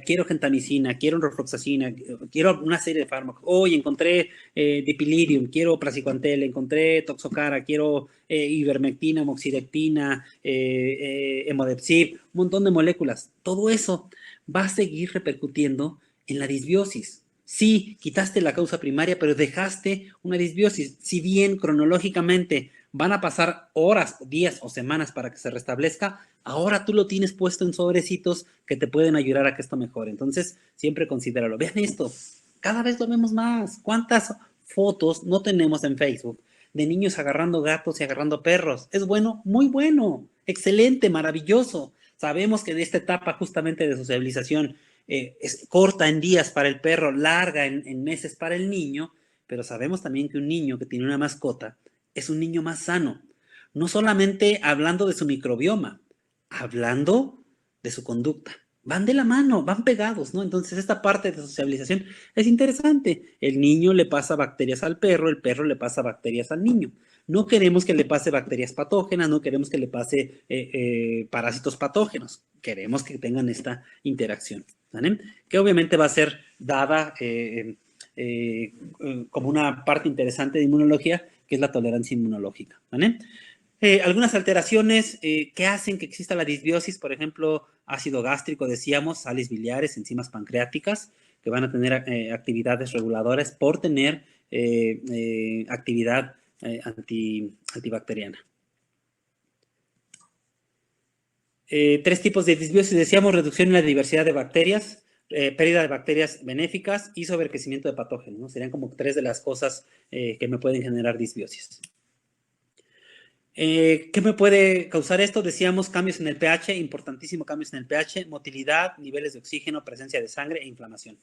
Quiero gentamicina, quiero rofloxacina, quiero una serie de fármacos. Hoy encontré dipilirium, quiero praziquantel, encontré toxocara, quiero ivermectina, moxidectina, hemodepsib, un montón de moléculas. Todo eso va a seguir repercutiendo en la disbiosis. Sí, quitaste la causa primaria, pero dejaste una disbiosis. Si bien cronológicamente van a pasar horas, días o semanas para que se restablezca, ahora tú lo tienes puesto en sobrecitos que te pueden ayudar a que esto mejore. Entonces, siempre considéralo. Vean esto, cada vez lo vemos más. ¿Cuántas fotos no tenemos en Facebook de niños agarrando gatos y agarrando perros? Es bueno, muy bueno, excelente, maravilloso. Sabemos que de esta etapa justamente de sociabilización es corta en días para el perro, larga en meses para el niño, pero sabemos también que un niño que tiene una mascota es un niño más sano. No solamente hablando de su microbioma, hablando de su conducta. Van de la mano, van pegados, ¿no? Entonces esta parte de sociabilización es interesante. El niño le pasa bacterias al perro, el perro le pasa bacterias al niño. No queremos que le pase bacterias patógenas, no queremos que le pase parásitos patógenos, queremos que tengan esta interacción, ¿vale? Que obviamente va a ser dada como una parte interesante de inmunología, que es la tolerancia inmunológica, ¿vale? Algunas alteraciones que hacen que exista la disbiosis, por ejemplo, ácido gástrico, decíamos, sales biliares, enzimas pancreáticas, que van a tener actividades reguladoras por tener actividad antibacteriana. 3 tipos de disbiosis, decíamos, reducción en la diversidad de bacterias, pérdida de bacterias benéficas y sobrecrecimiento de patógenos, ¿no? Serían como 3 de las cosas que me pueden generar disbiosis. ¿Qué me puede causar esto? Decíamos cambios en el pH, importantísimo cambios en el pH, motilidad, niveles de oxígeno, presencia de sangre e inflamación.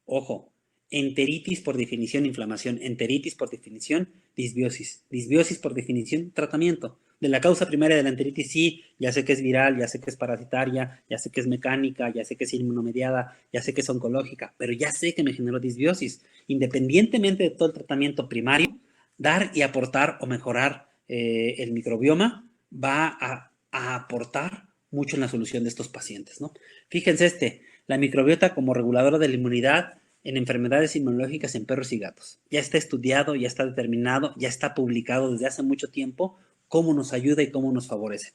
Ojo, enteritis por definición, inflamación, enteritis por definición, disbiosis, disbiosis por definición, tratamiento. De la causa primaria de la enteritis, sí, ya sé que es viral, ya sé que es parasitaria, ya sé que es mecánica, ya sé que es inmunomediada, ya sé que es oncológica, pero ya sé que me generó disbiosis. Independientemente de todo el tratamiento primario, dar y aportar o mejorar el microbioma va a aportar mucho en la solución de estos pacientes, ¿no? Fíjense la microbiota como reguladora de la inmunidad en enfermedades inmunológicas en perros y gatos. Ya está estudiado, ya está determinado, ya está publicado desde hace mucho tiempo cómo nos ayuda y cómo nos favorece.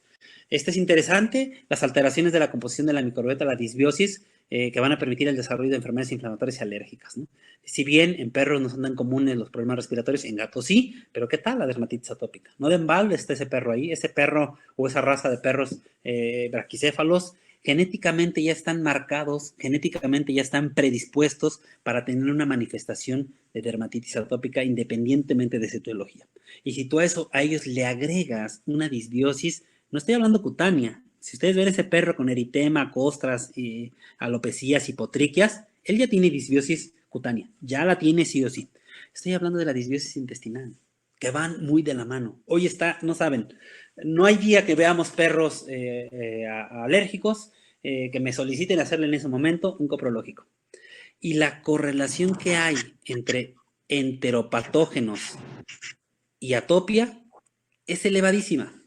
Este es interesante, las alteraciones de la composición de la microbiota, la disbiosis, que van a permitir el desarrollo de enfermedades inflamatorias y alérgicas, ¿no? Si bien en perros no son tan comunes los problemas respiratorios, en gatos sí, pero ¿qué tal la dermatitis atópica? No de embalde está ese perro ahí, ese perro o esa raza de perros braquicéfalos, genéticamente ya están marcados, genéticamente ya están predispuestos para tener una manifestación de dermatitis atópica independientemente de su etiología. Y si tú a ellos le agregas una disbiosis, no estoy hablando cutánea. Si ustedes ven ese perro con eritema, costras, alopecias, hipotriquias, él ya tiene disbiosis cutánea, ya la tiene sí o sí. Estoy hablando de la disbiosis intestinal, que van muy de la mano. Hoy está, no saben, no hay día que veamos perros alérgicos que me soliciten hacerle en ese momento un coprológico. Y la correlación que hay entre enteropatógenos y atopia es elevadísima,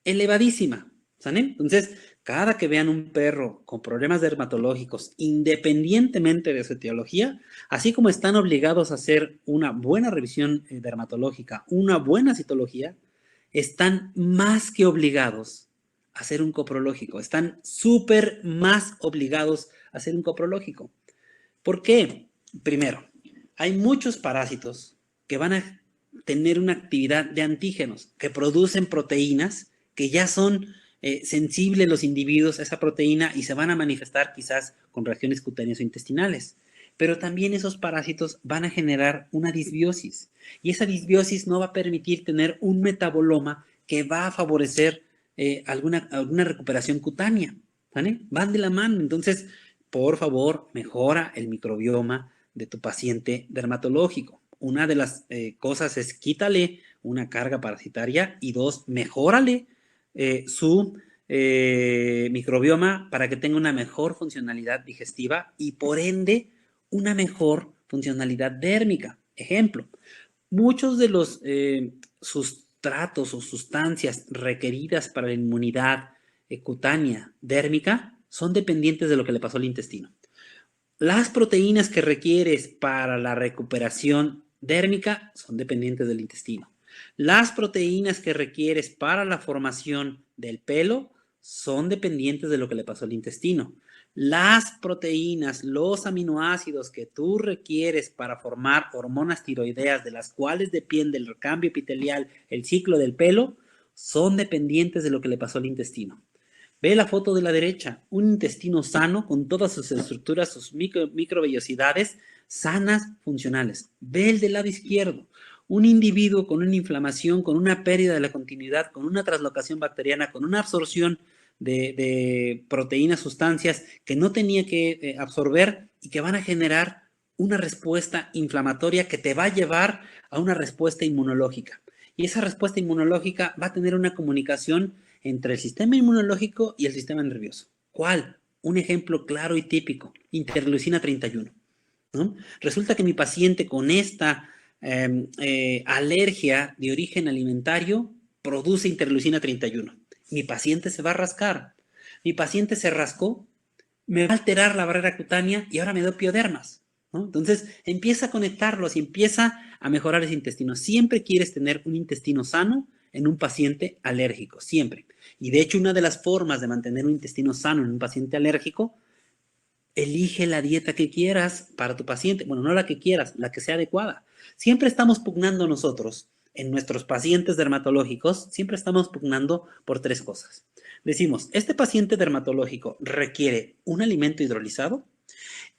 elevadísima, ¿saben? Entonces, cada que vean un perro con problemas dermatológicos, independientemente de su etiología, así como están obligados a hacer una buena revisión dermatológica, una buena citología, están más que obligados a hacer un coprológico, están súper más obligados a hacer un coprológico. ¿Por qué? Primero, hay muchos parásitos que van a tener una actividad de antígenos, que producen proteínas que ya son sensibles los individuos a esa proteína y se van a manifestar quizás con reacciones cutáneas o intestinales. Pero también esos parásitos van a generar una disbiosis y esa disbiosis no va a permitir tener un metaboloma que va a favorecer alguna recuperación cutánea, ¿vale? Van de la mano, entonces, por favor, mejora el microbioma de tu paciente dermatológico. Una de las cosas es quítale una carga parasitaria y 2, mejórale su microbioma para que tenga una mejor funcionalidad digestiva y por ende una mejor funcionalidad dérmica. Ejemplo, muchos de los sustratos o sustancias requeridas para la inmunidad cutánea dérmica son dependientes de lo que le pasó al intestino. Las proteínas que requieres para la recuperación dérmica son dependientes del intestino. Las proteínas que requieres para la formación del pelo son dependientes de lo que le pasó al intestino. Las proteínas, los aminoácidos que tú requieres para formar hormonas tiroideas, de las cuales depende el recambio epitelial, el ciclo del pelo, son dependientes de lo que le pasó al intestino. Ve la foto de la derecha, un intestino sano con todas sus estructuras, sus microvellosidades sanas, funcionales. Ve el del lado izquierdo, un individuo con una inflamación, con una pérdida de la continuidad, con una translocación bacteriana, con una absorción de proteínas, sustancias que no tenía que absorber y que van a generar una respuesta inflamatoria que te va a llevar a una respuesta inmunológica. Y esa respuesta inmunológica va a tener una comunicación entre el sistema inmunológico y el sistema nervioso. ¿Cuál? Un ejemplo claro y típico, interleucina 31. ¿No? Resulta que mi paciente con esta alergia de origen alimentario produce interleucina 31. Mi paciente se va a rascar. Mi paciente se rascó, me va a alterar la barrera cutánea y ahora me doy piodermas, ¿no? Entonces, empieza a conectarlos y empieza a mejorar ese intestino. Siempre quieres tener un intestino sano en un paciente alérgico, siempre. Y de hecho, una de las formas de mantener un intestino sano en un paciente alérgico, elige la dieta que quieras para tu paciente. Bueno, no la que quieras, la que sea adecuada. Siempre estamos pugnando nosotros, en nuestros pacientes dermatológicos, siempre estamos pugnando por 3 cosas. Decimos, este paciente dermatológico requiere un alimento hidrolizado.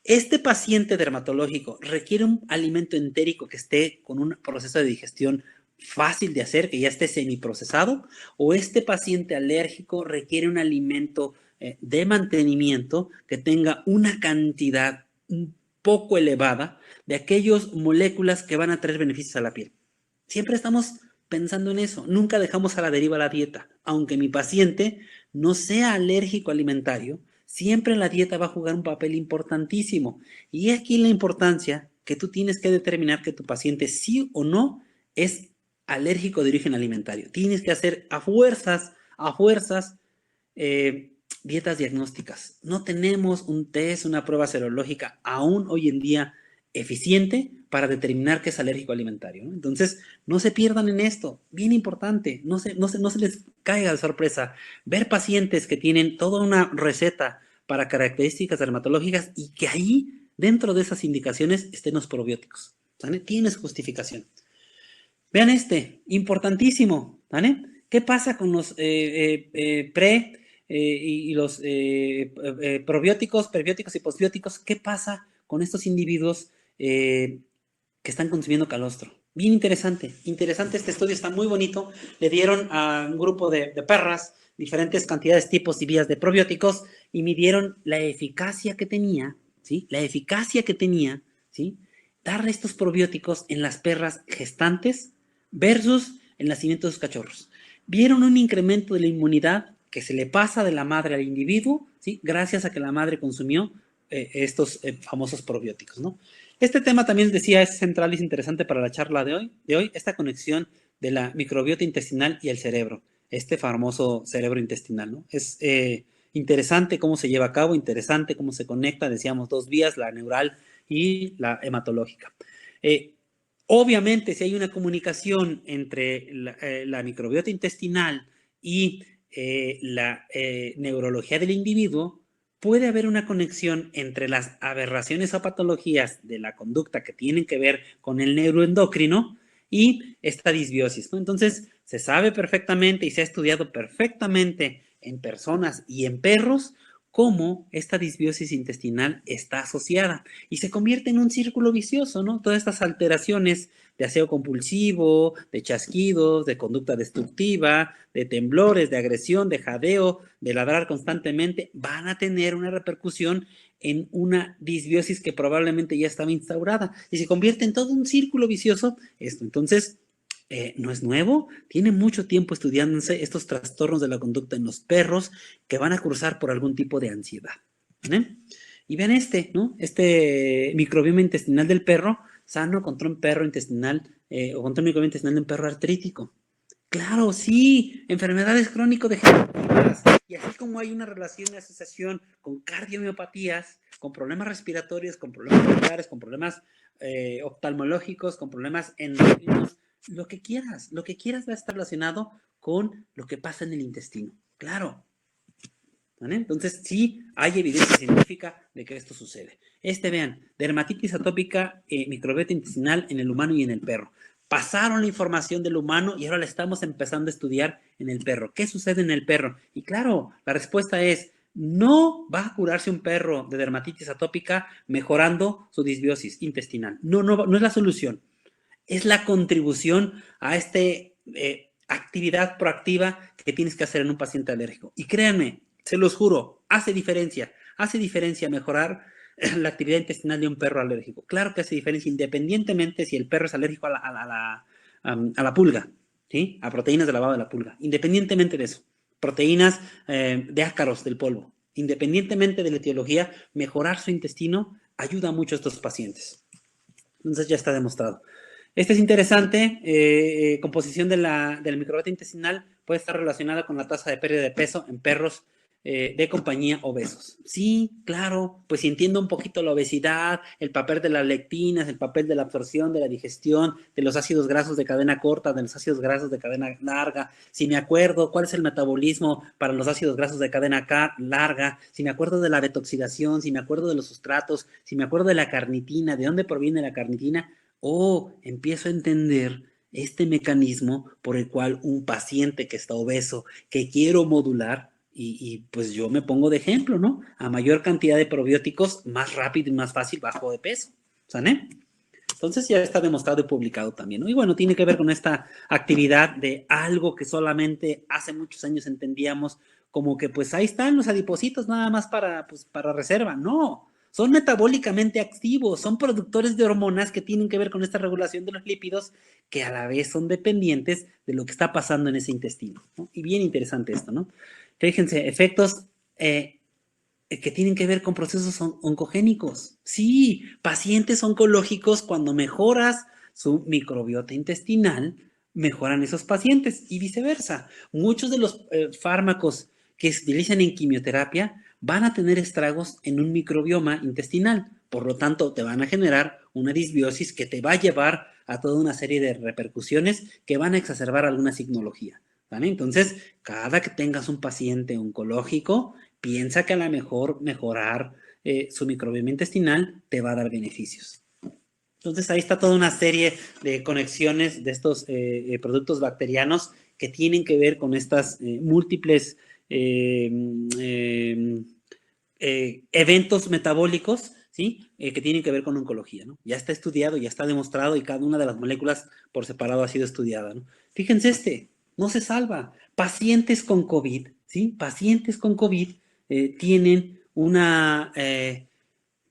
Este paciente dermatológico requiere un alimento entérico que esté con un proceso de digestión fácil de hacer, que ya esté semiprocesado, o este paciente alérgico requiere un alimento de mantenimiento que tenga una cantidad un poco elevada de aquellas moléculas que van a traer beneficios a la piel. Siempre estamos pensando en eso, nunca dejamos a la deriva la dieta. Aunque mi paciente no sea alérgico alimentario, siempre la dieta va a jugar un papel importantísimo. Y aquí la importancia que tú tienes que determinar que tu paciente sí o no es alérgico de origen alimentario. Tienes que hacer a fuerzas, dietas diagnósticas. No tenemos un test, una prueba serológica aún hoy en día eficiente para determinar que es alérgico alimentario, ¿no? Entonces, no se pierdan en esto. Bien importante, no se les caiga de sorpresa ver pacientes que tienen toda una receta para características dermatológicas y que ahí, dentro de esas indicaciones, estén los probióticos. ¿Vale? Tienes justificación. Vean importantísimo, ¿vale? ¿Qué pasa con los y los probióticos, prebióticos y posbióticos? ¿Qué pasa con estos individuos que están consumiendo calostro? Bien interesante este estudio, está muy bonito. Le dieron a un grupo de perras diferentes cantidades, tipos y vías de probióticos y midieron la eficacia que tenía, ¿sí? La eficacia que tenía, ¿sí? Darle estos probióticos en las perras gestantes versus el nacimiento de sus cachorros. Vieron un incremento de la inmunidad que se le pasa de la madre al individuo, ¿sí? Gracias a que la madre consumió estos famosos probióticos, ¿no? Este tema también decía es central y es interesante para la charla de hoy, esta conexión de la microbiota intestinal y el cerebro, este famoso cerebro intestinal, ¿no? Es interesante cómo se lleva a cabo, interesante cómo se conecta, decíamos, 2 vías, la neural y la hematológica. Obviamente, si hay una comunicación entre la microbiota intestinal y la neurología del individuo, puede haber una conexión entre las aberraciones o patologías de la conducta que tienen que ver con el neuroendocrino y esta disbiosis, ¿no? Entonces, se sabe perfectamente y se ha estudiado perfectamente en personas y en perros cómo esta disbiosis intestinal está asociada y se convierte en un círculo vicioso, ¿no? Todas estas alteraciones de aseo compulsivo, de chasquidos, de conducta destructiva, de temblores, de agresión, de jadeo, de ladrar constantemente, van a tener una repercusión en una disbiosis que probablemente ya estaba instaurada y se convierte en todo un círculo vicioso esto. Entonces, no es nuevo, tiene mucho tiempo estudiándose estos trastornos de la conducta en los perros que van a cursar por algún tipo de ansiedad. ¿Vale? Y vean ¿no? Este microbioma intestinal del perro sano contra un perro intestinal o contra un microbioma intestinal de un perro artrítico. Claro, sí, enfermedades crónico-degenerativas. Y así como hay una relación de asociación con cardiomiopatías, con problemas respiratorios, con problemas oculares, con problemas oftalmológicos, con problemas endocrinos, lo que quieras va a estar relacionado con lo que pasa en el intestino. Claro. ¿Vale? Entonces, sí hay evidencia científica de que esto sucede. Vean, dermatitis atópica microbiota intestinal en el humano y en el perro. Pasaron la información del humano y ahora la estamos empezando a estudiar en el perro. ¿Qué sucede en el perro? Y claro, la respuesta es, no va a curarse un perro de dermatitis atópica mejorando su disbiosis intestinal. No es la solución. Es la contribución a esta actividad proactiva que tienes que hacer en un paciente alérgico. Y créanme, se los juro, hace diferencia mejorar la actividad intestinal de un perro alérgico. Claro que hace diferencia independientemente si el perro es alérgico a la pulga, ¿sí? A proteínas de lavado de la pulga. Independientemente de eso, proteínas de ácaros del polvo. Independientemente de la etiología, mejorar su intestino ayuda mucho a estos pacientes. Entonces ya está demostrado. Este es interesante, composición de la microbiota intestinal puede estar relacionada con la tasa de pérdida de peso en perros de compañía obesos. Sí, claro, pues si entiendo un poquito la obesidad, el papel de las lectinas, el papel de la absorción, de la digestión, de los ácidos grasos de cadena corta, de los ácidos grasos de cadena larga, si me acuerdo cuál es el metabolismo para los ácidos grasos de cadena larga, si me acuerdo de la detoxidación, si me acuerdo de los sustratos, si me acuerdo de la carnitina, de dónde proviene la carnitina, empiezo a entender este mecanismo por el cual un paciente que está obeso, que quiero modular, y pues yo me pongo de ejemplo, ¿no? A mayor cantidad de probióticos, más rápido y más fácil bajo de peso. ¿Sané? Entonces ya está demostrado y publicado también, ¿no? Y bueno, tiene que ver con esta actividad de algo que solamente hace muchos años entendíamos como que pues ahí están los adipocitos nada más para reserva. No, son metabólicamente activos, son productores de hormonas que tienen que ver con esta regulación de los lípidos que a la vez son dependientes de lo que está pasando en ese intestino, ¿no? Y bien interesante esto, ¿no? Fíjense, efectos que tienen que ver con procesos oncogénicos. Sí, pacientes oncológicos, cuando mejoras su microbiota intestinal, mejoran esos pacientes y viceversa. Muchos de los fármacos que se utilizan en quimioterapia van a tener estragos en un microbioma intestinal. Por lo tanto, te van a generar una disbiosis que te va a llevar a toda una serie de repercusiones que van a exacerbar alguna signología. ¿Vale? Entonces, cada que tengas un paciente oncológico, piensa que a lo mejor mejorar su microbioma intestinal te va a dar beneficios. Entonces ahí está toda una serie de conexiones de estos productos bacterianos que tienen que ver con estas múltiples eventos metabólicos, ¿sí? Que tienen que ver con oncología, ¿no? Ya está estudiado, ya está demostrado y cada una de las moléculas por separado ha sido estudiada, ¿no? Fíjense no se salva. Pacientes con COVID, ¿sí? Pacientes con COVID tienen una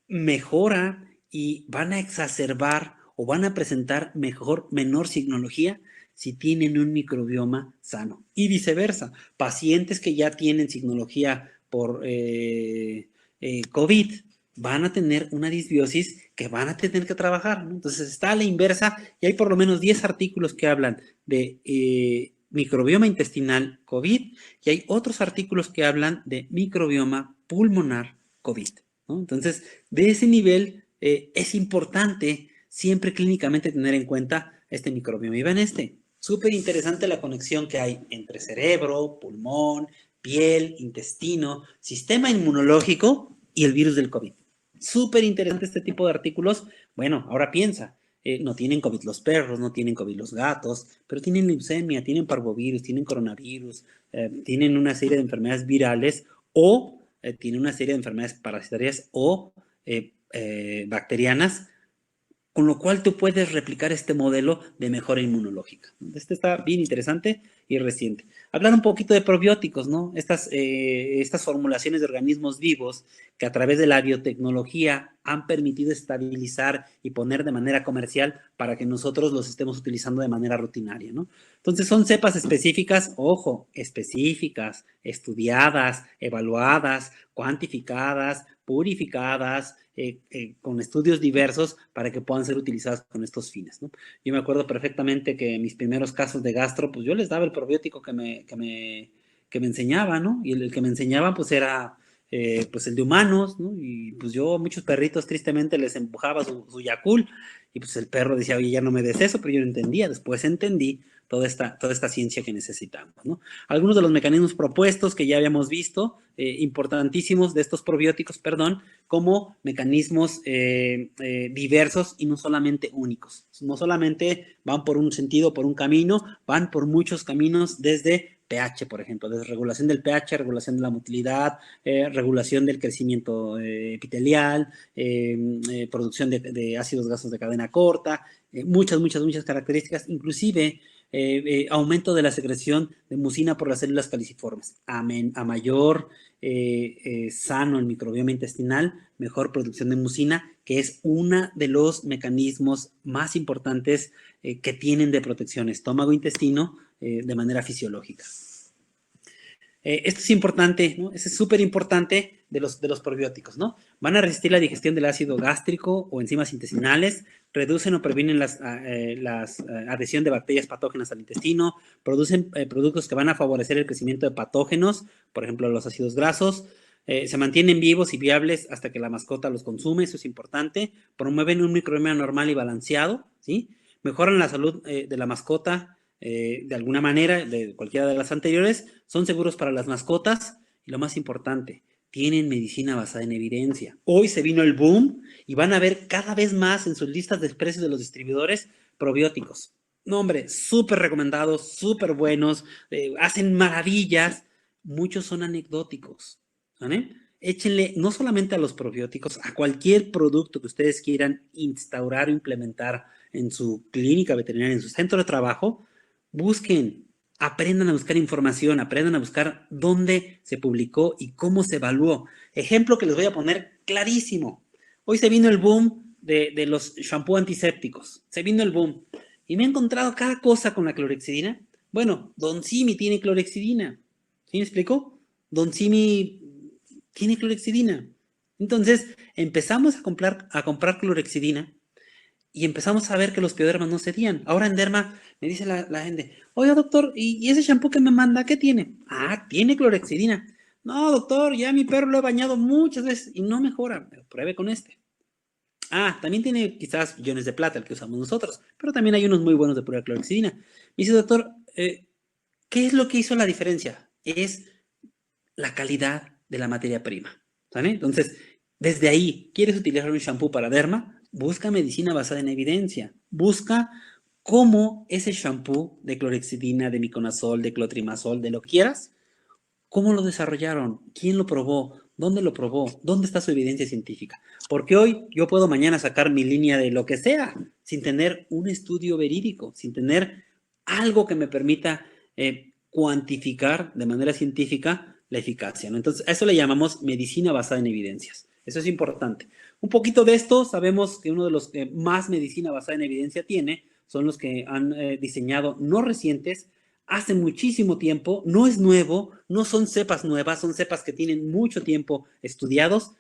mejora y van a exacerbar o van a presentar menor signología si tienen un microbioma sano. Y viceversa, pacientes que ya tienen signología por COVID van a tener una disbiosis que van a tener que trabajar, ¿no? Entonces está a la inversa y hay por lo menos 10 artículos que hablan de microbioma intestinal COVID y hay otros artículos que hablan de microbioma pulmonar COVID, ¿no? Entonces, de ese nivel es importante siempre clínicamente tener en cuenta este microbioma. Y ven súper interesante la conexión que hay entre cerebro, pulmón, piel, intestino, sistema inmunológico y el virus del COVID. Súper interesante este tipo de artículos. Bueno, ahora piensa, no tienen COVID los perros, no tienen COVID los gatos, pero tienen leucemia, tienen parvovirus, tienen coronavirus, tienen una serie de enfermedades virales o tienen una serie de enfermedades parasitarias o bacterianas, con lo cual tú puedes replicar este modelo de mejora inmunológica. Este está bien interesante y reciente. Hablar un poquito de probióticos, ¿no? Estas formulaciones de organismos vivos que a través de la biotecnología han permitido estabilizar y poner de manera comercial para que nosotros los estemos utilizando de manera rutinaria, ¿no? Entonces son cepas específicas, ojo, específicas, estudiadas, evaluadas, cuantificadas, purificadas, con estudios diversos para que puedan ser utilizadas con estos fines, ¿no? Yo me acuerdo perfectamente que en mis primeros casos de gastro, pues yo les daba el probiótico que me enseñaba, ¿no? Y el que me enseñaban pues era pues el de humanos, ¿no? Y pues yo a muchos perritos tristemente les empujaba su Yakult y pues el perro decía, oye, ya no me des eso, pero yo no entendía. Después entendí toda esta ciencia que necesitamos, ¿no? Algunos de los mecanismos propuestos que ya habíamos visto, importantísimos de estos probióticos, como mecanismos diversos y no solamente únicos. No solamente van por un sentido, por un camino, van por muchos caminos desde pH, por ejemplo, desde regulación del pH, regulación de la motilidad, regulación del crecimiento epitelial, producción de ácidos grasos de cadena corta, muchas características, inclusive aumento de la secreción de mucina por las células caliciformes. A mayor sano el microbioma intestinal, mejor producción de mucina, que es uno de los mecanismos más importantes que tienen de protección estómago-intestino de manera fisiológica. Esto es importante, ¿no? Eso es súper importante de los probióticos, ¿no? Van a resistir la digestión del ácido gástrico o enzimas intestinales, reducen o previenen la adhesión de bacterias patógenas al intestino, producen productos que van a favorecer el crecimiento de patógenos, por ejemplo, los ácidos grasos, se mantienen vivos y viables hasta que la mascota los consume, eso es importante, promueven un microbioma normal y balanceado, ¿sí? Mejoran la salud de la mascota, de alguna manera, de cualquiera de las anteriores, son seguros para las mascotas y lo más importante, tienen medicina basada en evidencia. Hoy se vino el boom y van a ver cada vez más en sus listas de precios de los distribuidores probióticos. No, hombre, súper recomendados, súper buenos, hacen maravillas. Muchos son anecdóticos, ¿vale? Échenle no solamente a los probióticos, a cualquier producto que ustedes quieran instaurar o implementar en su clínica veterinaria, en su centro de trabajo, busquen, aprendan a buscar información, aprendan a buscar dónde se publicó y cómo se evaluó. Ejemplo que les voy a poner clarísimo. Hoy se vino el boom de los shampoo antisépticos. Se vino el boom. Y me he encontrado cada cosa con la clorhexidina. Bueno, Don Simi tiene clorhexidina. ¿Sí me explico? Don Simi tiene clorhexidina. Entonces, empezamos a comprar clorhexidina y empezamos a ver que los piodermas no cedían. Ahora en derma me dice la gente, oye doctor, ¿y ese shampoo que me manda, qué tiene? Ah, tiene clorhexidina. No, doctor, ya mi perro lo he bañado muchas veces y no mejora. Pruebe con este. Ah, también tiene quizás iones de plata, el que usamos nosotros, pero también hay unos muy buenos de pura clorhexidina. Me dice, doctor, ¿qué es lo que hizo la diferencia? Es la calidad de la materia prima. ¿Vale? Entonces, desde ahí, ¿quieres utilizar un shampoo para derma? Busca medicina basada en evidencia. Busca cómo ese shampoo de clorhexidina, de miconazol, de clotrimazol, de lo que quieras, cómo lo desarrollaron, quién lo probó, dónde lo probó, dónde está su evidencia científica. Porque hoy yo puedo mañana sacar mi línea de lo que sea, sin tener un estudio verídico, sin tener algo que me permita cuantificar de manera científica la eficacia, ¿no? Entonces, a eso le llamamos medicina basada en evidencias. Eso es importante. Un poquito de esto, sabemos que uno de los que más medicina basada en evidencia tiene son los que han diseñado, no recientes, hace muchísimo tiempo, no es nuevo, no son cepas nuevas, son cepas que tienen mucho tiempo estudiados.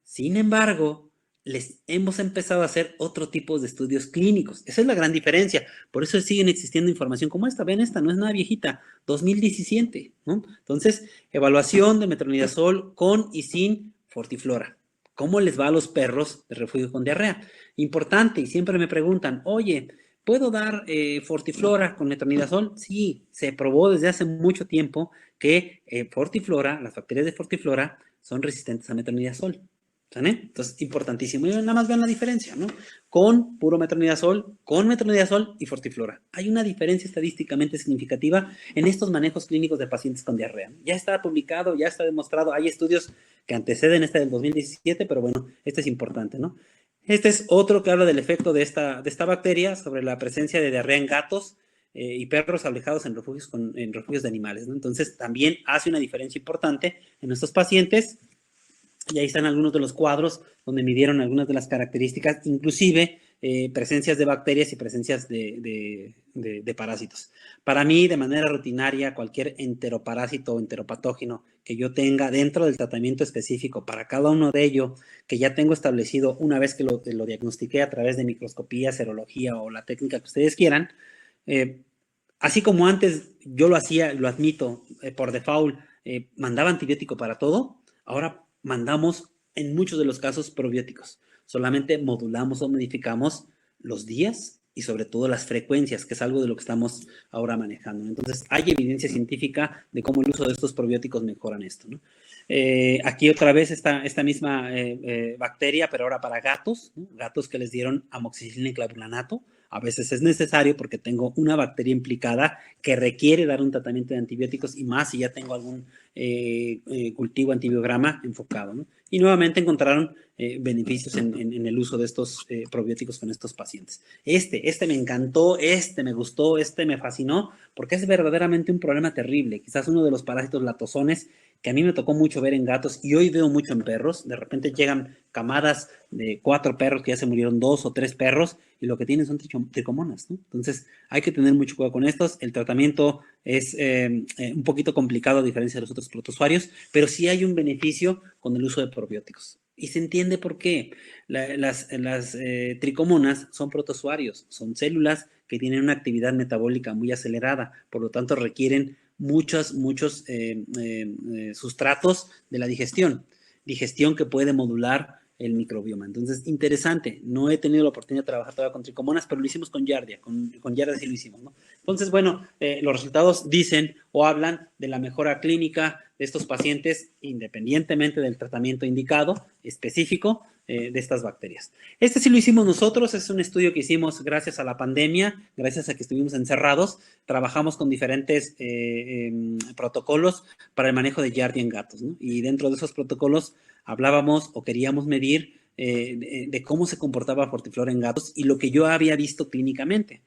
Sin embargo, les hemos empezado a hacer otro tipo de estudios clínicos. Esa es la gran diferencia. Por eso siguen existiendo información como esta. Ven, esta no es nada viejita, 2017, ¿no? Entonces, evaluación de metronidazol con y sin Fortiflora. ¿Cómo les va a los perros de refugio con diarrea? Importante, y siempre me preguntan, oye, ¿puedo dar Fortiflora con metronidazol? Sí, se probó desde hace mucho tiempo que Fortiflora, las bacterias de Fortiflora, son resistentes a metronidazol. ¿Sale? Entonces, importantísimo. Y nada más vean la diferencia, ¿no? Con puro metronidazol, con metronidazol y Fortiflora. Hay una diferencia estadísticamente significativa en estos manejos clínicos de pacientes con diarrea. Ya está publicado, ya está demostrado. Hay estudios que anteceden este del 2017, pero bueno, este es importante, ¿no? Este es otro que habla del efecto de esta bacteria sobre la presencia de diarrea en gatos y perros alejados en refugios de animales, ¿no? Entonces, también hace una diferencia importante en estos pacientes. Y ahí están algunos de los cuadros donde midieron algunas de las características, inclusive presencias de bacterias y presencias de parásitos. Para mí, de manera rutinaria, cualquier enteroparásito o enteropatógeno que yo tenga dentro del tratamiento específico para cada uno de ellos, que ya tengo establecido una vez que lo diagnostiqué a través de microscopía, serología o la técnica que ustedes quieran, así como antes yo lo hacía, lo admito, por default, mandaba antibiótico para todo, ahora mandamos en muchos de los casos probióticos. Solamente modulamos o modificamos los días y sobre todo las frecuencias, que es algo de lo que estamos ahora manejando. Entonces, hay evidencia científica de cómo el uso de estos probióticos mejoran esto, ¿no? Aquí otra vez esta misma bacteria, pero ahora para gatos, ¿no? Gatos que les dieron amoxicilina y clavulanato. A veces es necesario porque tengo una bacteria implicada que requiere dar un tratamiento de antibióticos y más si ya tengo algún cultivo antibiograma enfocado, ¿no? Y nuevamente encontraron beneficios en el uso de estos probióticos con estos pacientes. Este me encantó, este me gustó, este me fascinó, porque es verdaderamente un problema terrible. Quizás uno de los parásitos latosones que a mí me tocó mucho ver en gatos y hoy veo mucho en perros. De repente llegan camadas de 4 perros que ya se murieron 2 o 3 perros y lo que tienen son tricomonas, ¿no? Entonces hay que tener mucho cuidado con estos. El tratamiento es un poquito complicado a diferencia de los otros protozoarios, pero sí hay un beneficio con el uso de probióticos. Y se entiende por qué. Las tricomonas son protozoarios, son células que tienen una actividad metabólica muy acelerada, por lo tanto requieren muchos sustratos de la digestión que puede modular el microbioma. Entonces, interesante. No he tenido la oportunidad de trabajar todavía con tricomonas, pero lo hicimos con Giardia. Con Giardia sí lo hicimos, ¿no? Entonces, bueno, los resultados dicen o hablan de la mejora clínica de estos pacientes, independientemente del tratamiento indicado, específico, de estas bacterias. Este sí lo hicimos nosotros, es un estudio que hicimos gracias a la pandemia, gracias a que estuvimos encerrados, trabajamos con diferentes protocolos para el manejo de Giardia en gatos, ¿no? Y dentro de esos protocolos hablábamos o queríamos medir de cómo se comportaba Fortiflora en gatos y lo que yo había visto clínicamente.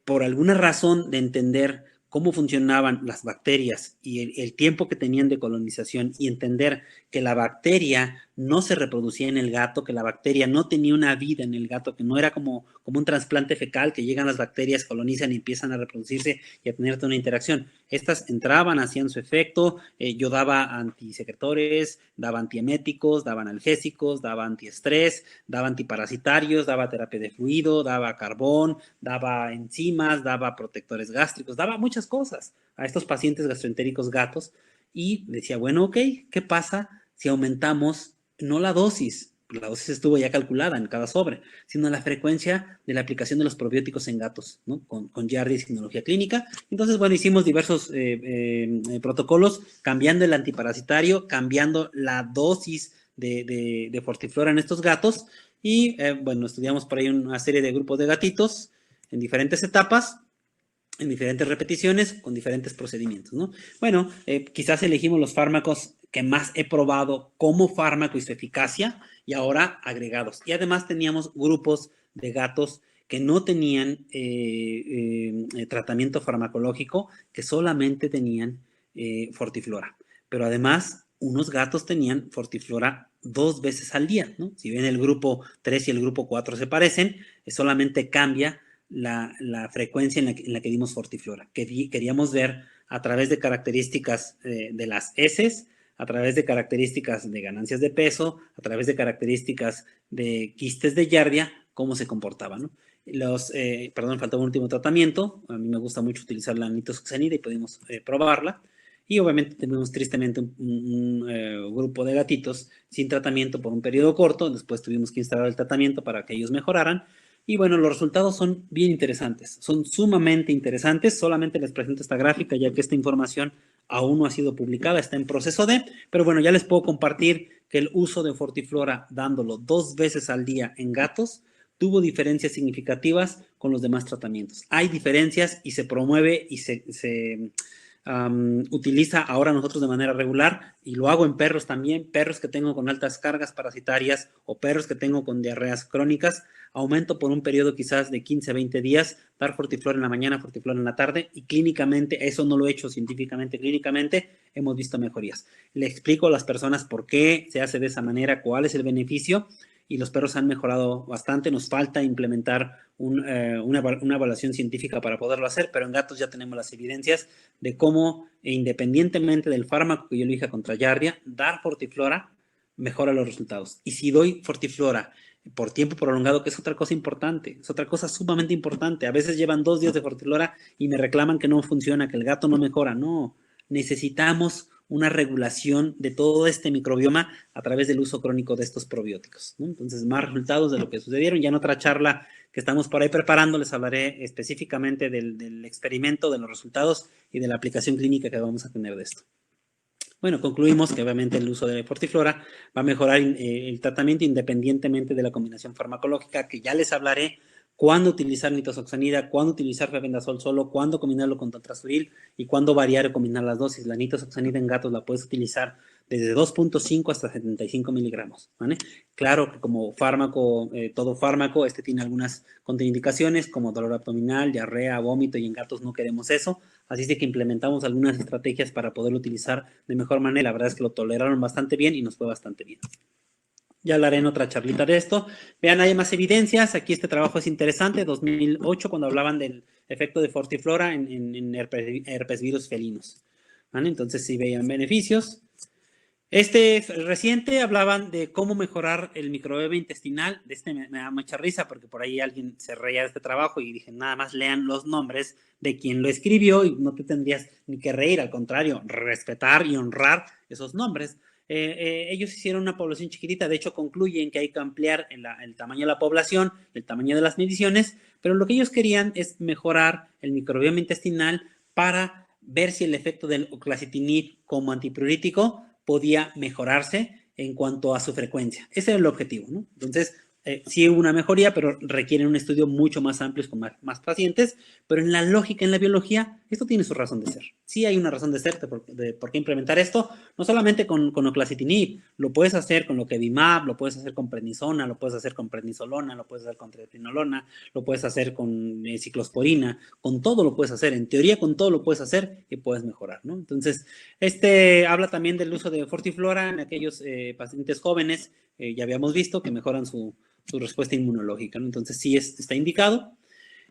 Por alguna razón de entender cómo funcionaban las bacterias y el tiempo que tenían de colonización y entender que la bacteria no se reproducía en el gato, que la bacteria no tenía una vida en el gato, que no era como un trasplante fecal, que llegan las bacterias, colonizan y empiezan a reproducirse y a tener toda una interacción. Estas entraban, hacían su efecto, yo daba antisecretores, daba antieméticos, daba analgésicos, daba antiestrés, daba antiparasitarios, daba terapia de fluido, daba carbón, daba enzimas, daba protectores gástricos, daba muchas cosas a estos pacientes gastroentéricos gatos y decía, bueno, ok, ¿qué pasa si aumentamos no la dosis estuvo ya calculada en cada sobre, sino la frecuencia de la aplicación de los probióticos en gatos, ¿no? Con Giardia y Signología Clínica? Entonces, bueno, hicimos diversos protocolos, cambiando el antiparasitario, cambiando la dosis de Fortiflora en estos gatos y, bueno, estudiamos por ahí una serie de grupos de gatitos en diferentes etapas, en diferentes repeticiones, con diferentes procedimientos, ¿no? Bueno, quizás elegimos los fármacos que más he probado como fármaco y su eficacia, y ahora agregados. Y además teníamos grupos de gatos que no tenían tratamiento farmacológico, que solamente tenían Fortiflora. Pero además, unos gatos tenían Fortiflora 2 veces al día, ¿no? Si bien el grupo 3 y el grupo 4 se parecen, solamente cambia la frecuencia en la que dimos Fortiflora. Queríamos ver a través de características de las heces, a través de características de ganancias de peso, a través de características de quistes de Giardia, cómo se comportaban, ¿no? Perdón, faltaba un último tratamiento. A mí me gusta mucho utilizar la nitoxanida y pudimos probarla. Y obviamente tuvimos tristemente un grupo de gatitos sin tratamiento por un periodo corto. Después tuvimos que instalar el tratamiento para que ellos mejoraran. Y bueno, los resultados son bien interesantes, son sumamente interesantes. Solamente les presento esta gráfica ya que esta información aún no ha sido publicada, está en proceso de, pero bueno, ya les puedo compartir que el uso de Fortiflora dándolo 2 veces al día en gatos tuvo diferencias significativas con los demás tratamientos. Hay diferencias y se promueve y se utiliza ahora nosotros de manera regular, y lo hago en perros también, perros que tengo con altas cargas parasitarias o perros que tengo con diarreas crónicas. Aumento por un periodo quizás de 15 a 20 días, dar Fortiflora en la mañana, Fortiflora en la tarde, y clínicamente, eso no lo he hecho científicamente, clínicamente hemos visto mejorías. Le explico a las personas por qué se hace de esa manera, cuál es el beneficio, y los perros han mejorado bastante. Nos falta implementar una evaluación científica para poderlo hacer, pero en gatos ya tenemos las evidencias de cómo, independientemente del fármaco que yo elija contra Giardia, dar Fortiflora mejora los resultados. Y si doy Fortiflora por tiempo prolongado, que es otra cosa importante, es otra cosa sumamente importante. A veces llevan 2 días de Fortiflora y me reclaman que no funciona, que el gato no mejora. No, necesitamos una regulación de todo este microbioma a través del uso crónico de estos probióticos, ¿no? Entonces, más resultados de lo que sucedieron. Ya en otra charla que estamos por ahí preparando, les hablaré específicamente del experimento, de los resultados y de la aplicación clínica que vamos a tener de esto. Bueno, concluimos que obviamente el uso de Fortiflora va a mejorar el tratamiento independientemente de la combinación farmacológica, que ya les hablaré cuándo utilizar nitazoxanida, cuándo utilizar febendazol solo, cuándo combinarlo con tontrasturil y cuándo variar o combinar las dosis. La nitazoxanida en gatos la puedes utilizar desde 2.5 hasta 75 miligramos, ¿vale? Claro que como fármaco, todo fármaco, tiene algunas contraindicaciones como dolor abdominal, diarrea, vómito, y en gatos no queremos eso, así es de que implementamos algunas estrategias para poderlo utilizar de mejor manera. La verdad es que lo toleraron bastante bien y nos fue bastante bien. Ya hablaré en otra charlita de esto. Vean, hay más evidencias. Aquí este trabajo es interesante, 2008, cuando hablaban del efecto de Fortiflora en herpes virus felinos, ¿vale? Entonces sí veían beneficios. Reciente hablaban de cómo mejorar el microbioma intestinal. Me da mucha risa porque por ahí alguien se reía de este trabajo y dije, nada más lean los nombres de quien lo escribió y no te tendrías ni que reír, al contrario, respetar y honrar esos nombres. Ellos hicieron una población chiquitita, de hecho concluyen que hay que ampliar el tamaño de la población, el tamaño de las mediciones, pero lo que ellos querían es mejorar el microbioma intestinal para ver si el efecto del oclacitinib como antipruritíco podía mejorarse en cuanto a su frecuencia. Ese era el objetivo, ¿no? Entonces, sí hubo una mejoría, pero requieren un estudio mucho más amplio con más pacientes, pero en la lógica, en la biología, esto tiene su razón de ser. Sí hay una razón de ser de por qué implementar esto, no solamente con oclacitinib, lo puedes hacer con loquevimab, lo puedes hacer con prednisona, lo puedes hacer con prednisolona, lo puedes hacer con trietinolona, lo puedes hacer con ciclosporina, con todo lo puedes hacer, en teoría con todo lo puedes hacer y puedes mejorar, ¿no? Entonces, habla también del uso de Fortiflora en aquellos pacientes jóvenes, ya habíamos visto que mejoran su respuesta inmunológica, ¿no? Entonces sí está indicado.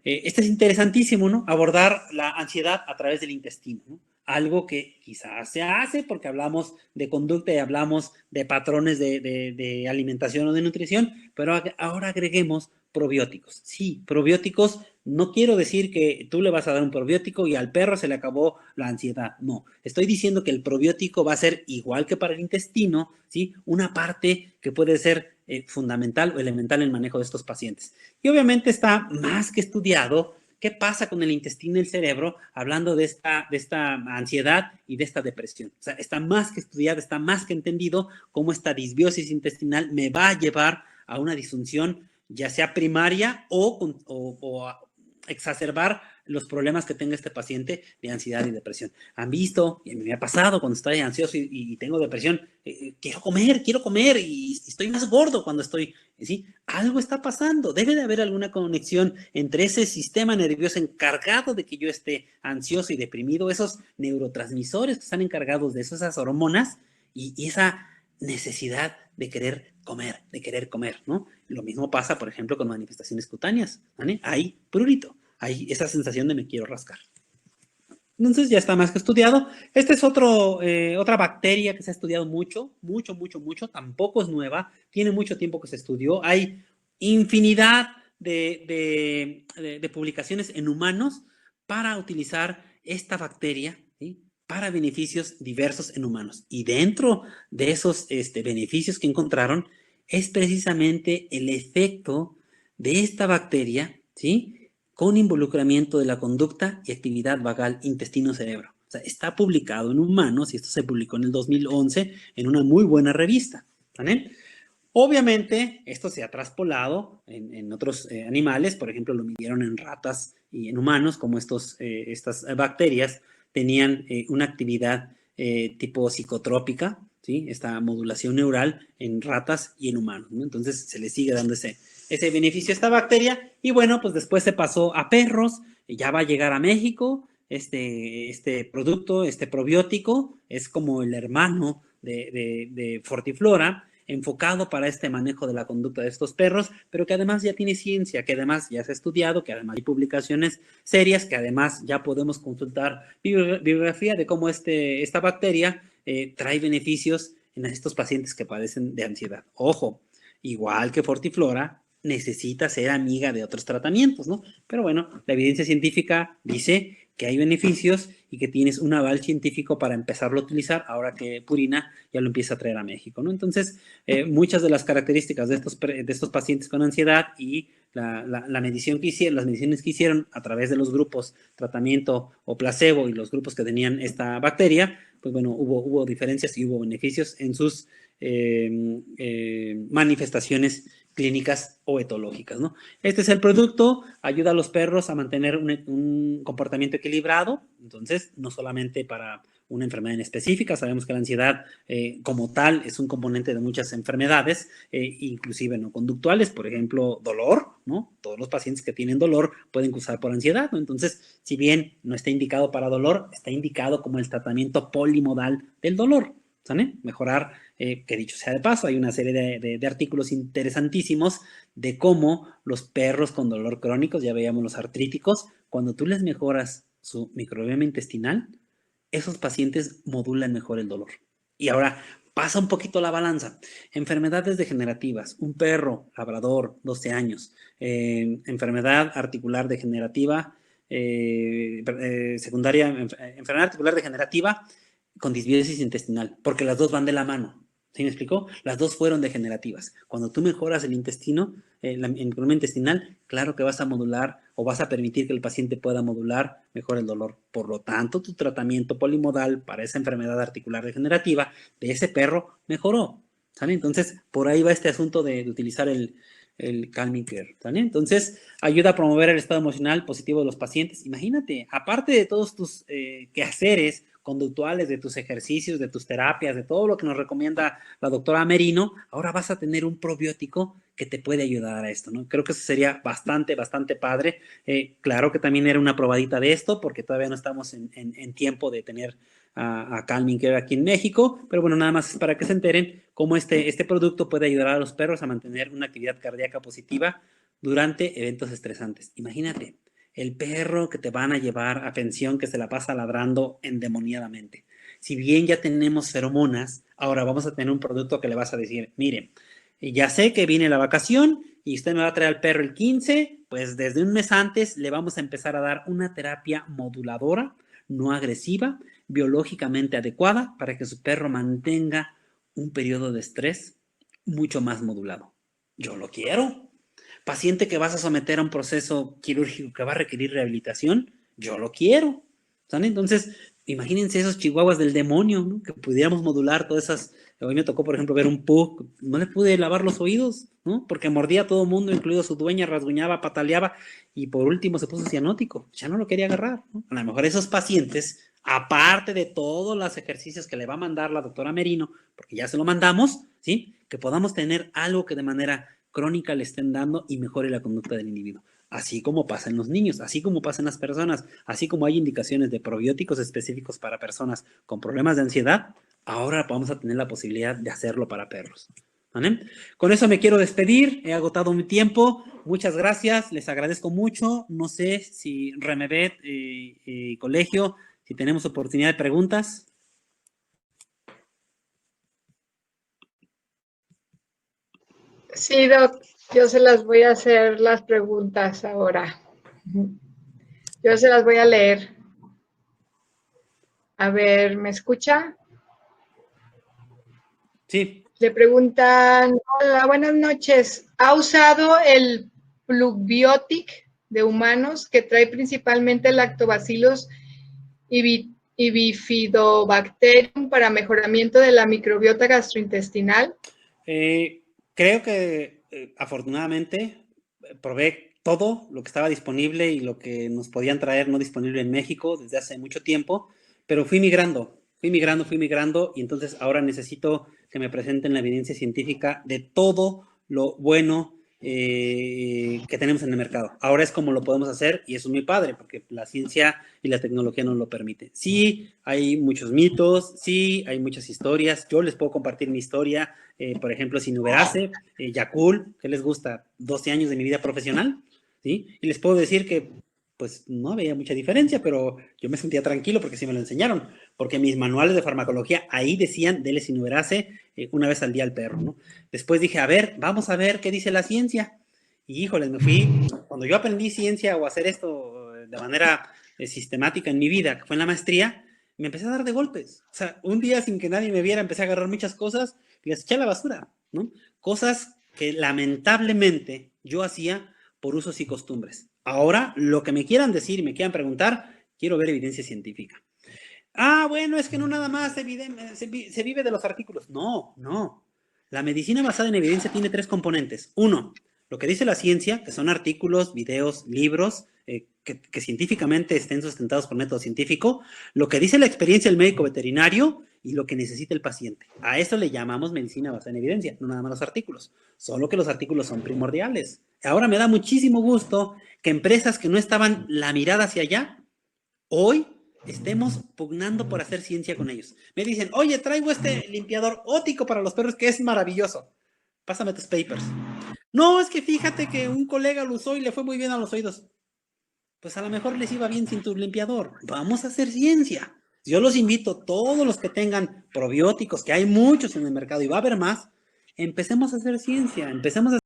Es interesantísimo, ¿no? Abordar la ansiedad a través del intestino, ¿no? Algo que quizás se hace porque hablamos de conducta y hablamos de patrones de alimentación o de nutrición, pero ahora agreguemos probióticos. Sí, probióticos, no quiero decir que tú le vas a dar un probiótico y al perro se le acabó la ansiedad. No, estoy diciendo que el probiótico va a ser igual que para el intestino, ¿sí? Una parte que puede ser fundamental o elemental en el manejo de estos pacientes. Y obviamente está más que estudiado qué pasa con el intestino y el cerebro, hablando de esta ansiedad y de esta depresión. O sea, está más que estudiado, está más que entendido cómo esta disbiosis intestinal me va a llevar a una disfunción, ya sea primaria o a exacerbar los problemas que tenga este paciente de ansiedad y depresión. Han visto, y me ha pasado cuando estoy ansioso y tengo depresión, quiero comer y estoy más gordo cuando estoy, ¿sí? Algo está pasando, debe de haber alguna conexión entre ese sistema nervioso encargado de que yo esté ansioso y deprimido, esos neurotransmisores que están encargados de eso, esas hormonas y esa necesidad de querer comer, ¿no? Lo mismo pasa, por ejemplo, con manifestaciones cutáneas, ¿vale? Hay prurito, hay esa sensación de me quiero rascar. Entonces ya está más que estudiado. Esta es otra bacteria que se ha estudiado mucho, tampoco es nueva, tiene mucho tiempo que se estudió. Hay infinidad de publicaciones en humanos para utilizar esta bacteria, ¿sí? Para beneficios diversos en humanos. Y dentro de esos beneficios que encontraron es precisamente el efecto de esta bacteria, ¿sí? Con involucramiento de la conducta y actividad vagal intestino-cerebro. O sea, está publicado en humanos y esto se publicó en el 2011 en una muy buena revista, ¿vale? Obviamente, esto se ha traspolado en otros animales, por ejemplo, lo midieron en ratas y en humanos, como estas bacterias tenían una actividad tipo psicotrópica, ¿sí? Esta modulación neural en ratas y en humanos, ¿no? Entonces, se le sigue dando ese beneficio a esta bacteria y bueno, pues después se pasó a perros, ya va a llegar a México, este producto, este probiótico, es como el hermano de Fortiflora, enfocado para este manejo de la conducta de estos perros, pero que además ya tiene ciencia, que además ya se ha estudiado, que además hay publicaciones serias, que además ya podemos consultar bibliografía de cómo esta bacteria trae beneficios en estos pacientes que padecen de ansiedad. Ojo, igual que Fortiflora, necesita ser amiga de otros tratamientos, ¿no? Pero bueno, la evidencia científica dice que hay beneficios y que tienes un aval científico para empezarlo a utilizar ahora que Purina ya lo empieza a traer a México, ¿no? Entonces, muchas de las características de estos pacientes con ansiedad y la medición que hicieron, las mediciones que hicieron a través de los grupos tratamiento o placebo y los grupos que tenían esta bacteria, pues bueno, hubo diferencias y hubo beneficios en sus manifestaciones clínicas o etológicas, ¿no? Este es el producto, ayuda a los perros a mantener un comportamiento equilibrado, entonces no solamente para una enfermedad en específica, sabemos que la ansiedad como tal es un componente de muchas enfermedades, inclusive no conductuales, por ejemplo, dolor, ¿no? Todos los pacientes que tienen dolor pueden cursar por ansiedad, ¿no? Entonces, si bien no está indicado para dolor, está indicado como el tratamiento polimodal del dolor, ¿saben? Mejorar, que dicho sea de paso, hay una serie de artículos interesantísimos de cómo los perros con dolor crónico, ya veíamos los artríticos, cuando tú les mejoras su microbioma intestinal, esos pacientes modulan mejor el dolor. Y ahora pasa un poquito la balanza. Enfermedades degenerativas, un perro labrador, 12 años, enfermedad articular degenerativa, secundaria, enfermedad articular degenerativa con disbiosis intestinal, porque las dos van de la mano. ¿Sí me explicó? Las dos fueron degenerativas. Cuando tú mejoras el intestino, el microbioma intestinal, claro que vas a modular o vas a permitir que el paciente pueda modular mejor el dolor. Por lo tanto, tu tratamiento polimodal para esa enfermedad articular degenerativa de ese perro mejoró. ¿Sale? Entonces, por ahí va este asunto de utilizar el Calming Care. ¿Sale? Entonces, ayuda a promover el estado emocional positivo de los pacientes. Imagínate, aparte de todos tus quehaceres conductuales, de tus ejercicios, de tus terapias, de todo lo que nos recomienda la doctora Merino, ahora vas a tener un probiótico que te puede ayudar a esto, ¿no? Creo que eso sería bastante, bastante padre. Claro que también era una probadita de esto, porque todavía no estamos en tiempo de tener a Calming Care aquí en México, pero bueno, nada más es para que se enteren cómo este producto puede ayudar a los perros a mantener una actividad cardíaca positiva durante eventos estresantes. Imagínate, el perro que te van a llevar a pensión que se la pasa ladrando endemoniadamente. Si bien ya tenemos feromonas, ahora vamos a tener un producto que le vas a decir, mire, ya sé que viene la vacación y usted me va a traer al perro el 15, pues desde un mes antes le vamos a empezar a dar una terapia moduladora, no agresiva, biológicamente adecuada para que su perro mantenga un periodo de estrés mucho más modulado. Yo lo quiero. Paciente que vas a someter a un proceso quirúrgico que va a requerir rehabilitación, yo lo quiero. ¿Saben? Entonces, imagínense esos chihuahuas del demonio, ¿no? Que pudiéramos modular todas esas. Hoy me tocó, por ejemplo, ver un pug, no le pude lavar los oídos, ¿no? Porque mordía a todo mundo, incluido su dueña, rasguñaba, pataleaba y por último se puso cianótico. Ya no lo quería agarrar, ¿no? A lo mejor esos pacientes, aparte de todos los ejercicios que le va a mandar la doctora Merino, porque ya se lo mandamos, ¿sí? Que podamos tener algo que de manera crónica le estén dando y mejore la conducta del individuo. Así como pasa en los niños, así como pasa en las personas, así como hay indicaciones de probióticos específicos para personas con problemas de ansiedad, ahora vamos a tener la posibilidad de hacerlo para perros. ¿Vale? Con eso me quiero despedir, he agotado mi tiempo, muchas gracias, les agradezco mucho, no sé si Remebet, colegio, si tenemos oportunidad de preguntas. Sí, Doc, yo se las voy a hacer las preguntas ahora. Yo se las voy a leer. A ver, ¿me escucha? Sí. Le preguntan, hola, buenas noches. ¿Ha usado el Plugbiotic de humanos que trae principalmente lactobacillus y bifidobacterium para mejoramiento de la microbiota gastrointestinal? Creo que afortunadamente probé todo lo que estaba disponible y lo que nos podían traer no disponible en México desde hace mucho tiempo, pero fui migrando y entonces ahora necesito que me presenten la evidencia científica de todo lo bueno que tenemos en el mercado. Ahora es como lo podemos hacer y eso es muy padre porque la ciencia y la tecnología nos lo permiten. Sí, hay muchos mitos, sí, hay muchas historias. Yo les puedo compartir mi historia, por ejemplo, Sinuberase, Yakul, ¿qué les gusta? 12 años de mi vida profesional, ¿sí? Y les puedo decir que pues no había mucha diferencia, pero yo me sentía tranquilo porque sí me lo enseñaron, porque mis manuales de farmacología ahí decían dele Sinuberase una vez al día al perro, ¿no? Después dije, a ver, vamos a ver qué dice la ciencia. Y híjoles, me fui, cuando yo aprendí ciencia o hacer esto de manera sistemática en mi vida, que fue en la maestría, me empecé a dar de golpes. O sea, un día sin que nadie me viera, empecé a agarrar muchas cosas y las eché a la basura, ¿no? Cosas que lamentablemente yo hacía por usos y costumbres. Ahora, lo que me quieran decir y me quieran preguntar, quiero ver evidencia científica. Ah, bueno, es que no nada más se vive de los artículos. No, no. La medicina basada en evidencia tiene 3 componentes. 1, lo que dice la ciencia, que son artículos, videos, libros, que científicamente estén sustentados por método científico, lo que dice la experiencia del médico veterinario y lo que necesita el paciente. A eso le llamamos medicina basada en evidencia, no nada más los artículos, solo que los artículos son primordiales. Ahora me da muchísimo gusto que empresas que no estaban la mirada hacia allá, hoy estemos pugnando por hacer ciencia con ellos. Me dicen, oye, traigo este limpiador óptico para los perros que es maravilloso. Pásame tus papers. No, es que fíjate que un colega lo usó y le fue muy bien a los oídos. Pues a lo mejor les iba bien sin tu limpiador. Vamos a hacer ciencia. Yo los invito, todos los que tengan probióticos, que hay muchos en el mercado y va a haber más, empecemos a hacer ciencia, empecemos a